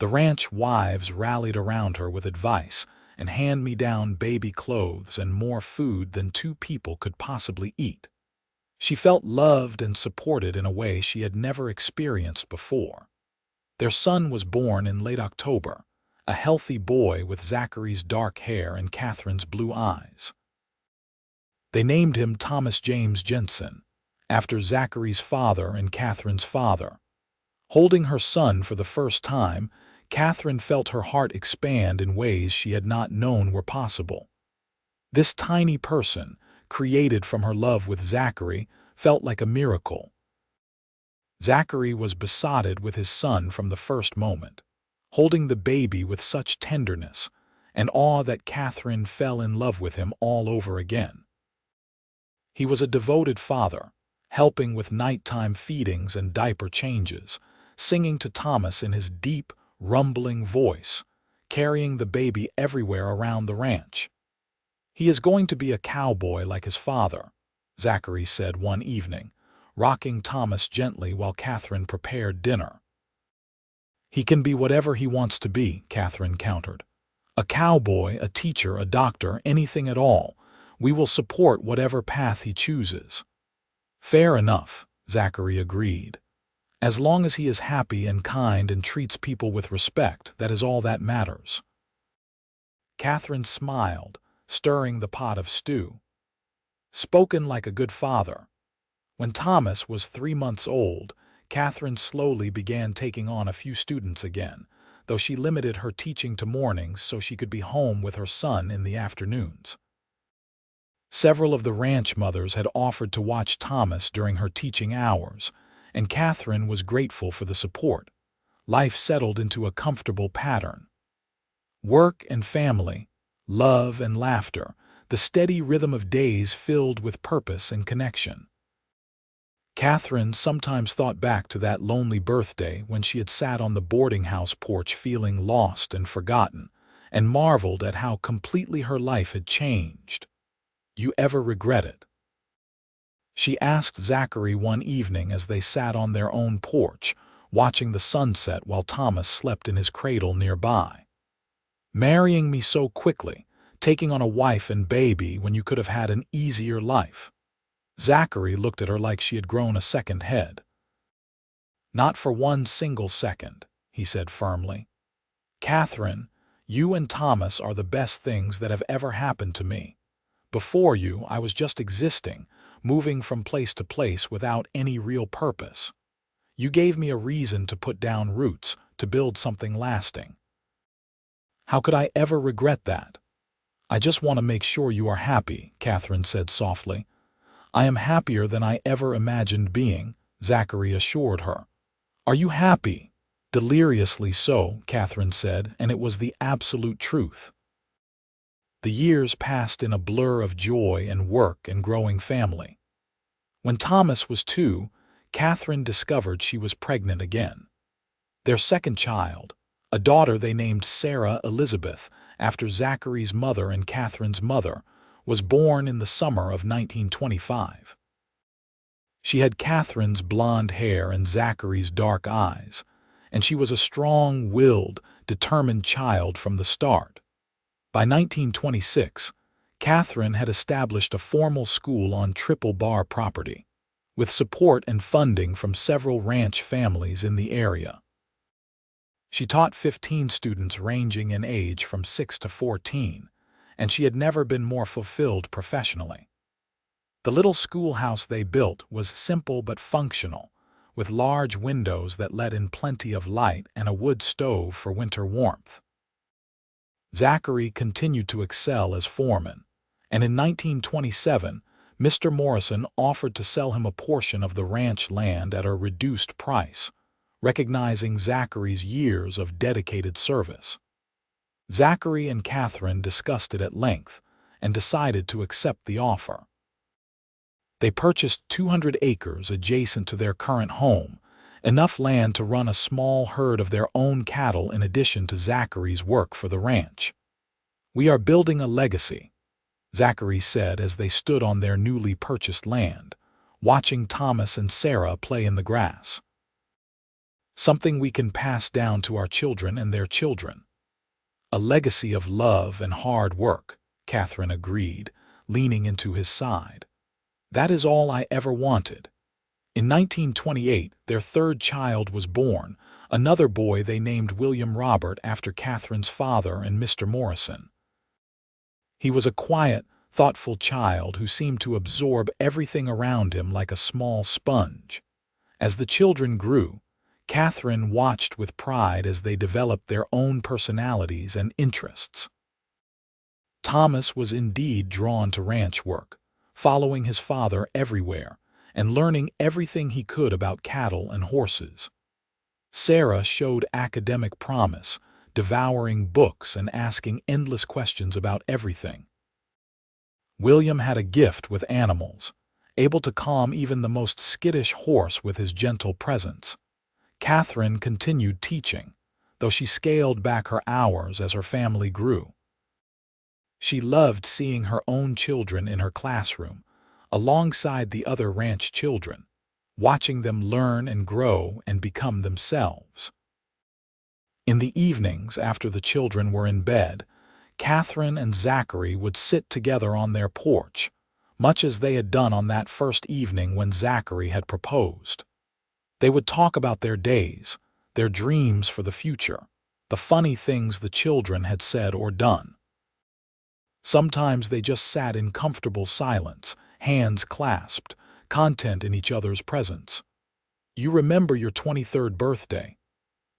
The ranch wives rallied around her with advice and hand-me-down baby clothes and more food than two people could possibly eat. She felt loved and supported in a way she had never experienced before. Their son was born in late October, a healthy boy with Zachary's dark hair and Katherine's blue eyes. They named him Thomas James Jensen, after Zachary's father and Katherine's father. Holding her son for the first time, Katherine felt her heart expand in ways she had not known were possible. This tiny person, created from her love with Zachary, felt like a miracle. Zachary was besotted with his son from the first moment, holding the baby with such tenderness and awe that Katherine fell in love with him all over again. He was a devoted father, helping with nighttime feedings and diaper changes, singing to Thomas in his deep, rumbling voice, carrying the baby everywhere around the ranch. "He is going to be a cowboy like his father," Zachary said one evening, rocking Thomas gently while Katherine prepared dinner. "He can be whatever he wants to be," Katherine countered. "A cowboy, a teacher, a doctor, anything at all. We will support whatever path he chooses." "Fair enough," Zachary agreed. "As long as he is happy and kind and treats people with respect, that is all that matters." Katherine smiled, stirring the pot of stew. Spoken like a good father. When Thomas was 3 months old, Katherine slowly began taking on a few students again, though she limited her teaching to mornings so she could be home with her son in the afternoons. Several of the ranch mothers had offered to watch Thomas during her teaching hours, and Katherine was grateful for the support. Life settled into a comfortable pattern. Work and family, love and laughter, the steady rhythm of days filled with purpose and connection. Katherine sometimes thought back to that lonely birthday when she had sat on the boarding house porch feeling lost and forgotten, and marveled at how completely her life had changed. "You ever regret it?" she asked Zachary one evening as they sat on their own porch, watching the sunset while Thomas slept in his cradle nearby. "Marrying me so quickly, taking on a wife and baby when you could have had an easier life." Zachary looked at her like she had grown a second head. "Not for one single second," he said firmly. "Katherine, you and Thomas are the best things that have ever happened to me. Before you, I was just existing, moving from place to place without any real purpose. You gave me a reason to put down roots, to build something lasting. How could I ever regret that?" "I just want to make sure you are happy," Katherine said softly. "I am happier than I ever imagined being," Zachary assured her. "Are you happy?" "Deliriously so," Katherine said, and it was the absolute truth. The years passed in a blur of joy and work and growing family. When Thomas was 2, Katherine discovered she was pregnant again. Their second child, a daughter they named Sarah Elizabeth, after Zachary's mother and Katherine's mother, was born in the summer of 1925. She had Katherine's blonde hair and Zachary's dark eyes, and she was a strong-willed, determined child from the start. By 1926, Katherine had established a formal school on Triple Bar property, with support and funding from several ranch families in the area. She taught 15 students ranging in age from 6 to 14, and she had never been more fulfilled professionally. The little schoolhouse they built was simple but functional, with large windows that let in plenty of light and a wood stove for winter warmth. Zachary continued to excel as foreman, and in 1927 Mr. Morrison offered to sell him a portion of the ranch land at a reduced price, recognizing Zachary's years of dedicated service. Zachary and Katherine discussed it at length and decided to accept the offer. They purchased 200 acres adjacent to their current home, enough land to run a small herd of their own cattle in addition to Zachary's work for the ranch. "We are building a legacy," Zachary said as they stood on their newly purchased land, watching Thomas and Sarah play in the grass. "Something we can pass down to our children and their children." "A legacy of love and hard work," Katherine agreed, leaning into his side. "That is all I ever wanted." In 1928, their third child was born, another boy they named William Robert after Katherine's father and Mr. Morrison. He was a quiet, thoughtful child who seemed to absorb everything around him like a small sponge. As the children grew, Katherine watched with pride as they developed their own personalities and interests. Thomas was indeed drawn to ranch work, following his father everywhere and learning everything he could about cattle and horses. Sarah showed academic promise, devouring books and asking endless questions about everything. William had a gift with animals, able to calm even the most skittish horse with his gentle presence. Katherine continued teaching, though she scaled back her hours as her family grew. She loved seeing her own children in her classroom, alongside the other ranch children, watching them learn and grow and become themselves. In the evenings, after the children were in bed, Katherine and Zachary would sit together on their porch, much as they had done on that first evening when Zachary had proposed. They would talk about their days, their dreams for the future, the funny things the children had said or done. Sometimes they just sat in comfortable silence, hands clasped, content in each other's presence. "You remember your 23rd birthday?"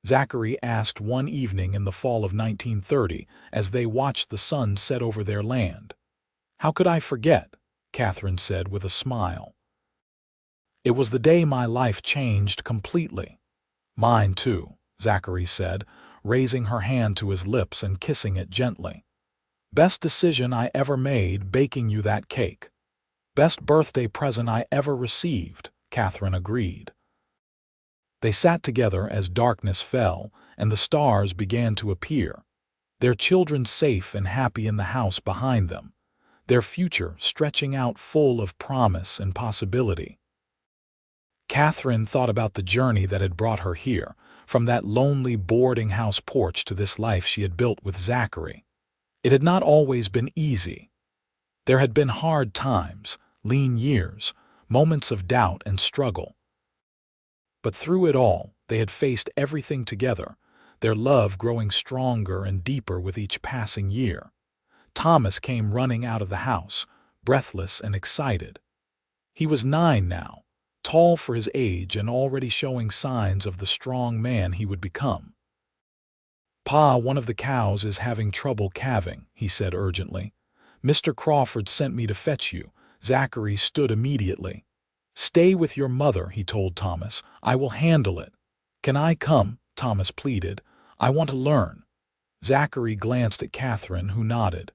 Zachary asked one evening in the fall of 1930 as they watched the sun set over their land. "How could I forget?" Katherine said with a smile. "It was the day my life changed completely." "Mine too," Zachary said, raising her hand to his lips and kissing it gently. "Best decision I ever made baking you that cake." "Best birthday present I ever received," Katherine agreed. They sat together as darkness fell and the stars began to appear, their children safe and happy in the house behind them, their future stretching out full of promise and possibility. Katherine thought about the journey that had brought her here, from that lonely boarding house porch to this life she had built with Zachary. It had not always been easy. There had been hard times, lean years, moments of doubt and struggle. But through it all, they had faced everything together, their love growing stronger and deeper with each passing year. Thomas came running out of the house, breathless and excited. He was 9 now, tall for his age and already showing signs of the strong man he would become. "Pa, one of the cows is having trouble calving," he said urgently. "Mr. Crawford sent me to fetch you." Zachary stood immediately. "Stay with your mother," he told Thomas. "I will handle it." "Can I come?" Thomas pleaded. "I want to learn." Zachary glanced at Katherine, who nodded.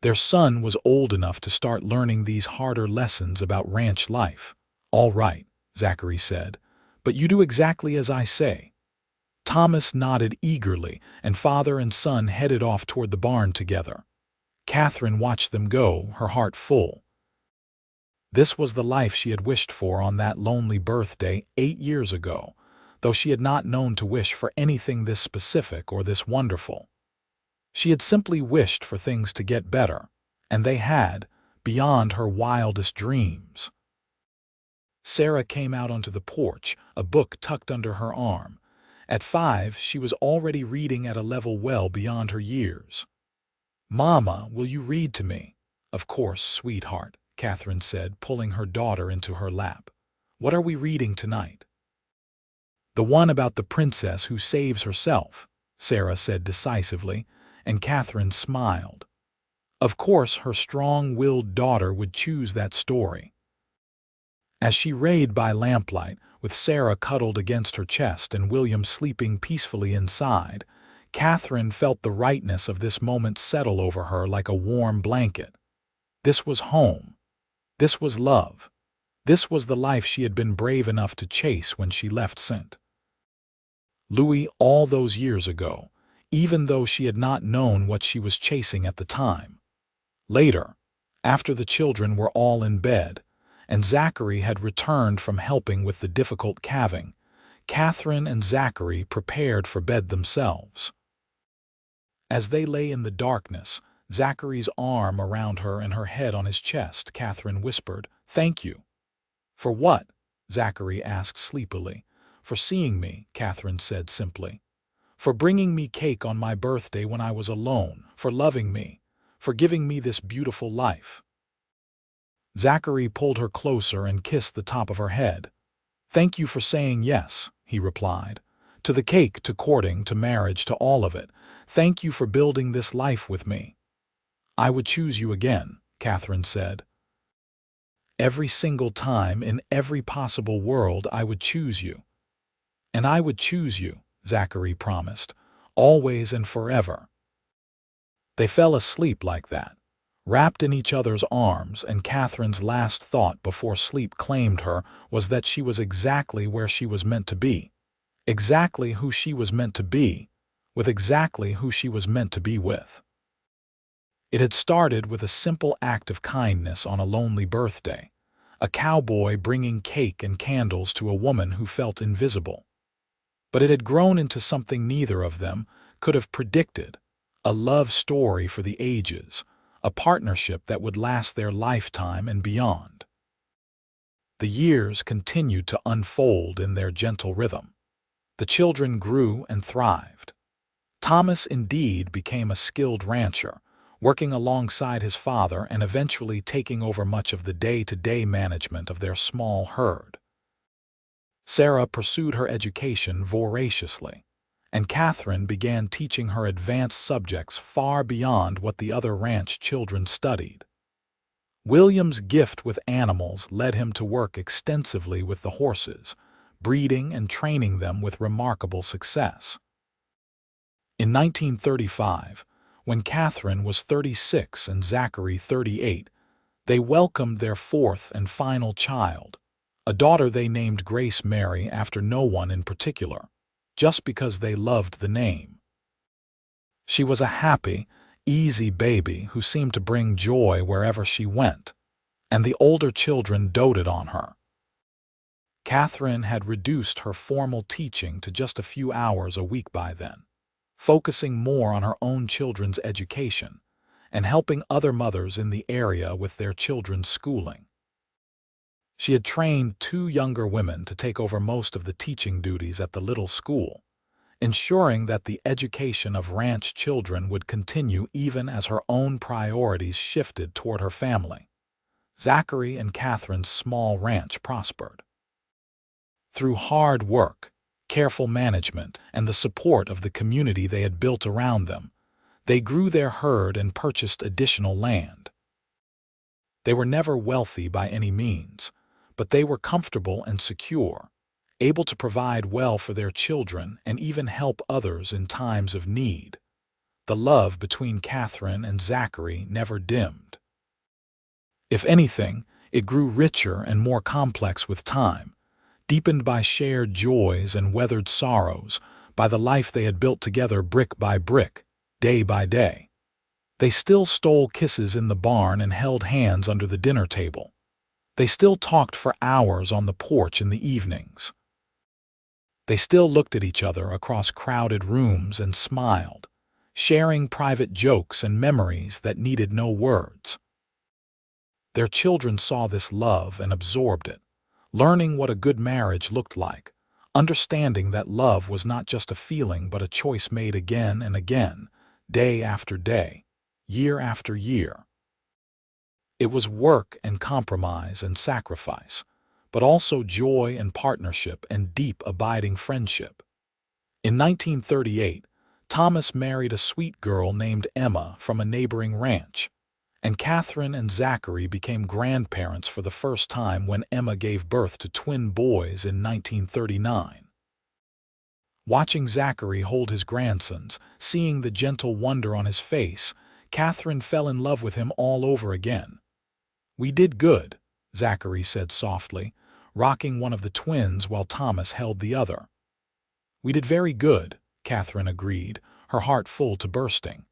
Their son was old enough to start learning these harder lessons about ranch life. "All right," Zachary said, "but you do exactly as I say." Thomas nodded eagerly, and father and son headed off toward the barn together. Katherine watched them go, her heart full. This was the life she had wished for on that lonely birthday 8 years ago, though she had not known to wish for anything this specific or this wonderful. She had simply wished for things to get better, and they had, beyond her wildest dreams. Sarah came out onto the porch, a book tucked under her arm. At 5, she was already reading at a level well beyond her years. "Mama, will you read to me?" "Of course, sweetheart," Katherine said, pulling her daughter into her lap. "What are we reading tonight?" "The one about the princess who saves herself," Sarah said decisively, and Katherine smiled. Of course, her strong-willed daughter would choose that story. As she rayed by lamplight, with Sarah cuddled against her chest and William sleeping peacefully inside, Katherine felt the rightness of this moment settle over her like a warm blanket. This was home. This was love. This was the life she had been brave enough to chase when she left St. Louis all those years ago, even though she had not known what she was chasing at the time. Later, after the children were all in bed, and Zachary had returned from helping with the difficult calving, Katherine and Zachary prepared for bed themselves. As they lay in the darkness, Zachary's arm around her and her head on his chest, Katherine whispered, "Thank you." "For what?" Zachary asked sleepily. "For seeing me," Katherine said simply. "For bringing me cake on my birthday when I was alone, for loving me, for giving me this beautiful life." Zachary pulled her closer and kissed the top of her head. "Thank you for saying yes," he replied. "To the cake, to courting, to marriage, to all of it. Thank you for building this life with me." "I would choose you again," Katherine said. "Every single time, in every possible world, I would choose you." "And I would choose you," Zachary promised, "always and forever." They fell asleep like that, wrapped in each other's arms, and Katherine's last thought before sleep claimed her was that she was exactly where she was meant to be, exactly who she was meant to be, with exactly who she was meant to be with. It had started with a simple act of kindness on a lonely birthday, a cowboy bringing cake and candles to a woman who felt invisible. But it had grown into something neither of them could have predicted, a love story for the ages, a partnership that would last their lifetime and beyond. The years continued to unfold in their gentle rhythm. The children grew and thrived. Thomas indeed became a skilled rancher, working alongside his father and eventually taking over much of the day-to-day management of their small herd. Sarah pursued her education voraciously, and Katherine began teaching her advanced subjects far beyond what the other ranch children studied. William's gift with animals led him to work extensively with the horses, breeding and training them with remarkable success. In 1935, when Katherine was 36 and Zachary 38, they welcomed their fourth and final child, a daughter they named Grace Mary after no one in particular, just because they loved the name. She was a happy, easy baby who seemed to bring joy wherever she went, and the older children doted on her. Katherine had reduced her formal teaching to just a few hours a week by then, focusing more on her own children's education and helping other mothers in the area with their children's schooling. She had trained 2 younger women to take over most of the teaching duties at the little school, ensuring that the education of ranch children would continue even as her own priorities shifted toward her family. Zachary and Katherine's small ranch prospered. Through hard work, careful management, and the support of the community they had built around them, they grew their herd and purchased additional land. They were never wealthy by any means, but they were comfortable and secure, able to provide well for their children and even help others in times of need. The love between Katherine and Zachary never dimmed. If anything, it grew richer and more complex with time, deepened by shared joys and weathered sorrows, by the life they had built together brick by brick, day by day. They still stole kisses in the barn and held hands under the dinner table. They still talked for hours on the porch in the evenings. They still looked at each other across crowded rooms and smiled, sharing private jokes and memories that needed no words. Their children saw this love and absorbed it, learning what a good marriage looked like, understanding that love was not just a feeling but a choice made again and again, day after day, year after year. It was work and compromise and sacrifice, but also joy and partnership and deep, abiding friendship. In 1938, Thomas married a sweet girl named Emma from a neighboring ranch. And Katherine and Zachary became grandparents for the first time when Emma gave birth to twin boys in 1939. Watching Zachary hold his grandsons, seeing the gentle wonder on his face, Katherine fell in love with him all over again. "We did good," Zachary said softly, rocking one of the twins while Thomas held the other. "We did very good," Katherine agreed, her heart full to bursting.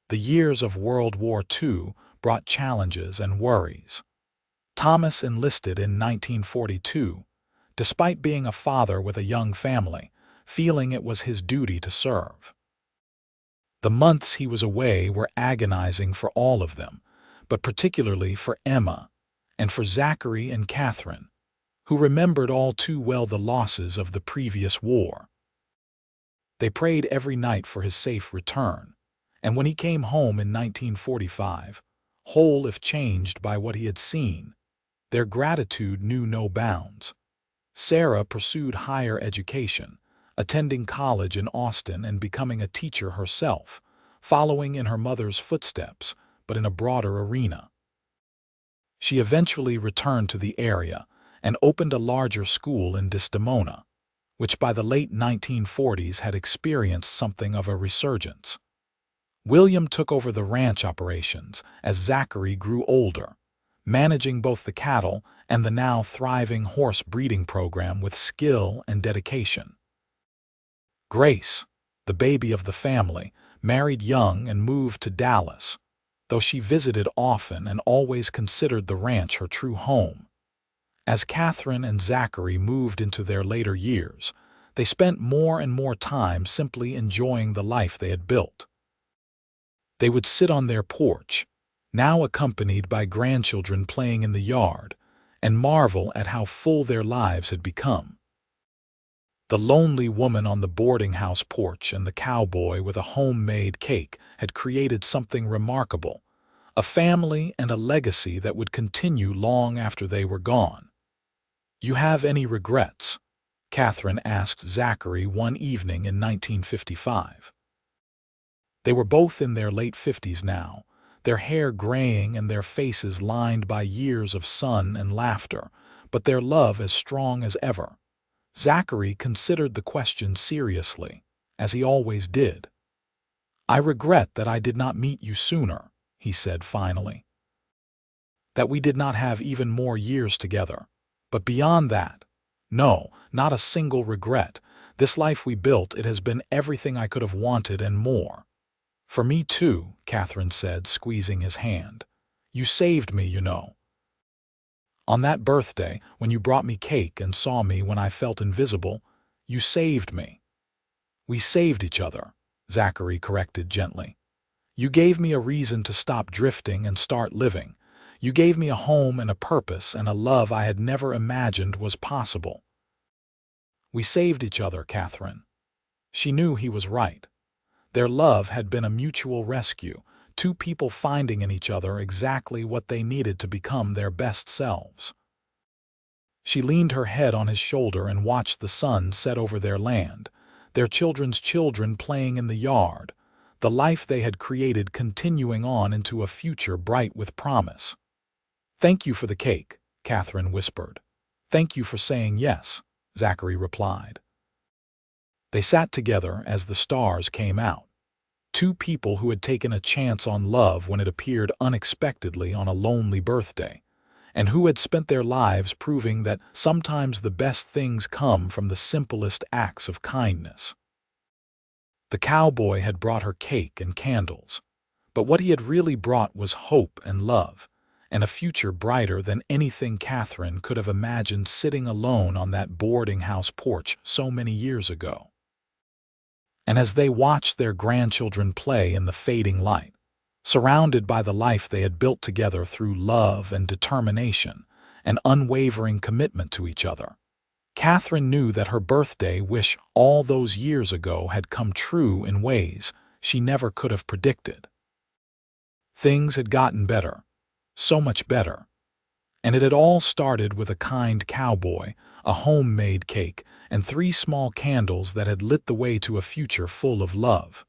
The years of World War II brought challenges and worries. Thomas enlisted in 1942, despite being a father with a young family, feeling it was his duty to serve. The months he was away were agonizing for all of them, but particularly for Emma, and for Zachary and Katherine, who remembered all too well the losses of the previous war. They prayed every night for his safe return, and when he came home in 1945, whole if changed by what he had seen, their gratitude knew no bounds. Sarah pursued higher education, attending college in Austin and becoming a teacher herself, following in her mother's footsteps, but in a broader arena. She eventually returned to the area and opened a larger school in Desdemona, which by the late 1940s had experienced something of a resurgence. William took over the ranch operations as Zachary grew older, managing both the cattle and the now thriving horse breeding program with skill and dedication. Grace, the baby of the family, married young and moved to Dallas, though she visited often and always considered the ranch her true home. As Katherine and Zachary moved into their later years, they spent more and more time simply enjoying the life they had built. They would sit on their porch, now accompanied by grandchildren playing in the yard, and marvel at how full their lives had become. The lonely woman on the boarding house porch and the cowboy with a homemade cake had created something remarkable, a family and a legacy that would continue long after they were gone. "You have any regrets?" Katherine asked Zachary one evening in 1955. They were both in their late 50s now, their hair graying and their faces lined by years of sun and laughter, but their love as strong as ever. Zachary considered the question seriously, as he always did. "I regret that I did not meet you sooner," he said finally. "That we did not have even more years together. But beyond that, no, not a single regret. This life we built, it has been everything I could have wanted and more." "For me too," Katherine said, squeezing his hand. "You saved me, you know. On that birthday, when you brought me cake and saw me when I felt invisible, you saved me." "We saved each other," Zachary corrected gently. "You gave me a reason to stop drifting and start living. You gave me a home and a purpose and a love I had never imagined was possible." "We saved each other, Katherine." She knew he was right. Their love had been a mutual rescue, two people finding in each other exactly what they needed to become their best selves. She leaned her head on his shoulder and watched the sun set over their land, their children's children playing in the yard, the life they had created continuing on into a future bright with promise. "Thank you for the cake," Katherine whispered. "Thank you for saying yes," Zachary replied. They sat together as the stars came out. Two people who had taken a chance on love when it appeared unexpectedly on a lonely birthday, and who had spent their lives proving that sometimes the best things come from the simplest acts of kindness. The cowboy had brought her cake and candles, but what he had really brought was hope and love, and a future brighter than anything Katherine could have imagined sitting alone on that boarding house porch so many years ago. And as they watched their grandchildren play in the fading light, surrounded by the life they had built together through love and determination, and unwavering commitment to each other, Katherine knew that her birthday wish all those years ago had come true in ways she never could have predicted. Things had gotten better, so much better, and it had all started with a kind cowboy, a homemade cake, and 3 small candles that had lit the way to a future full of love.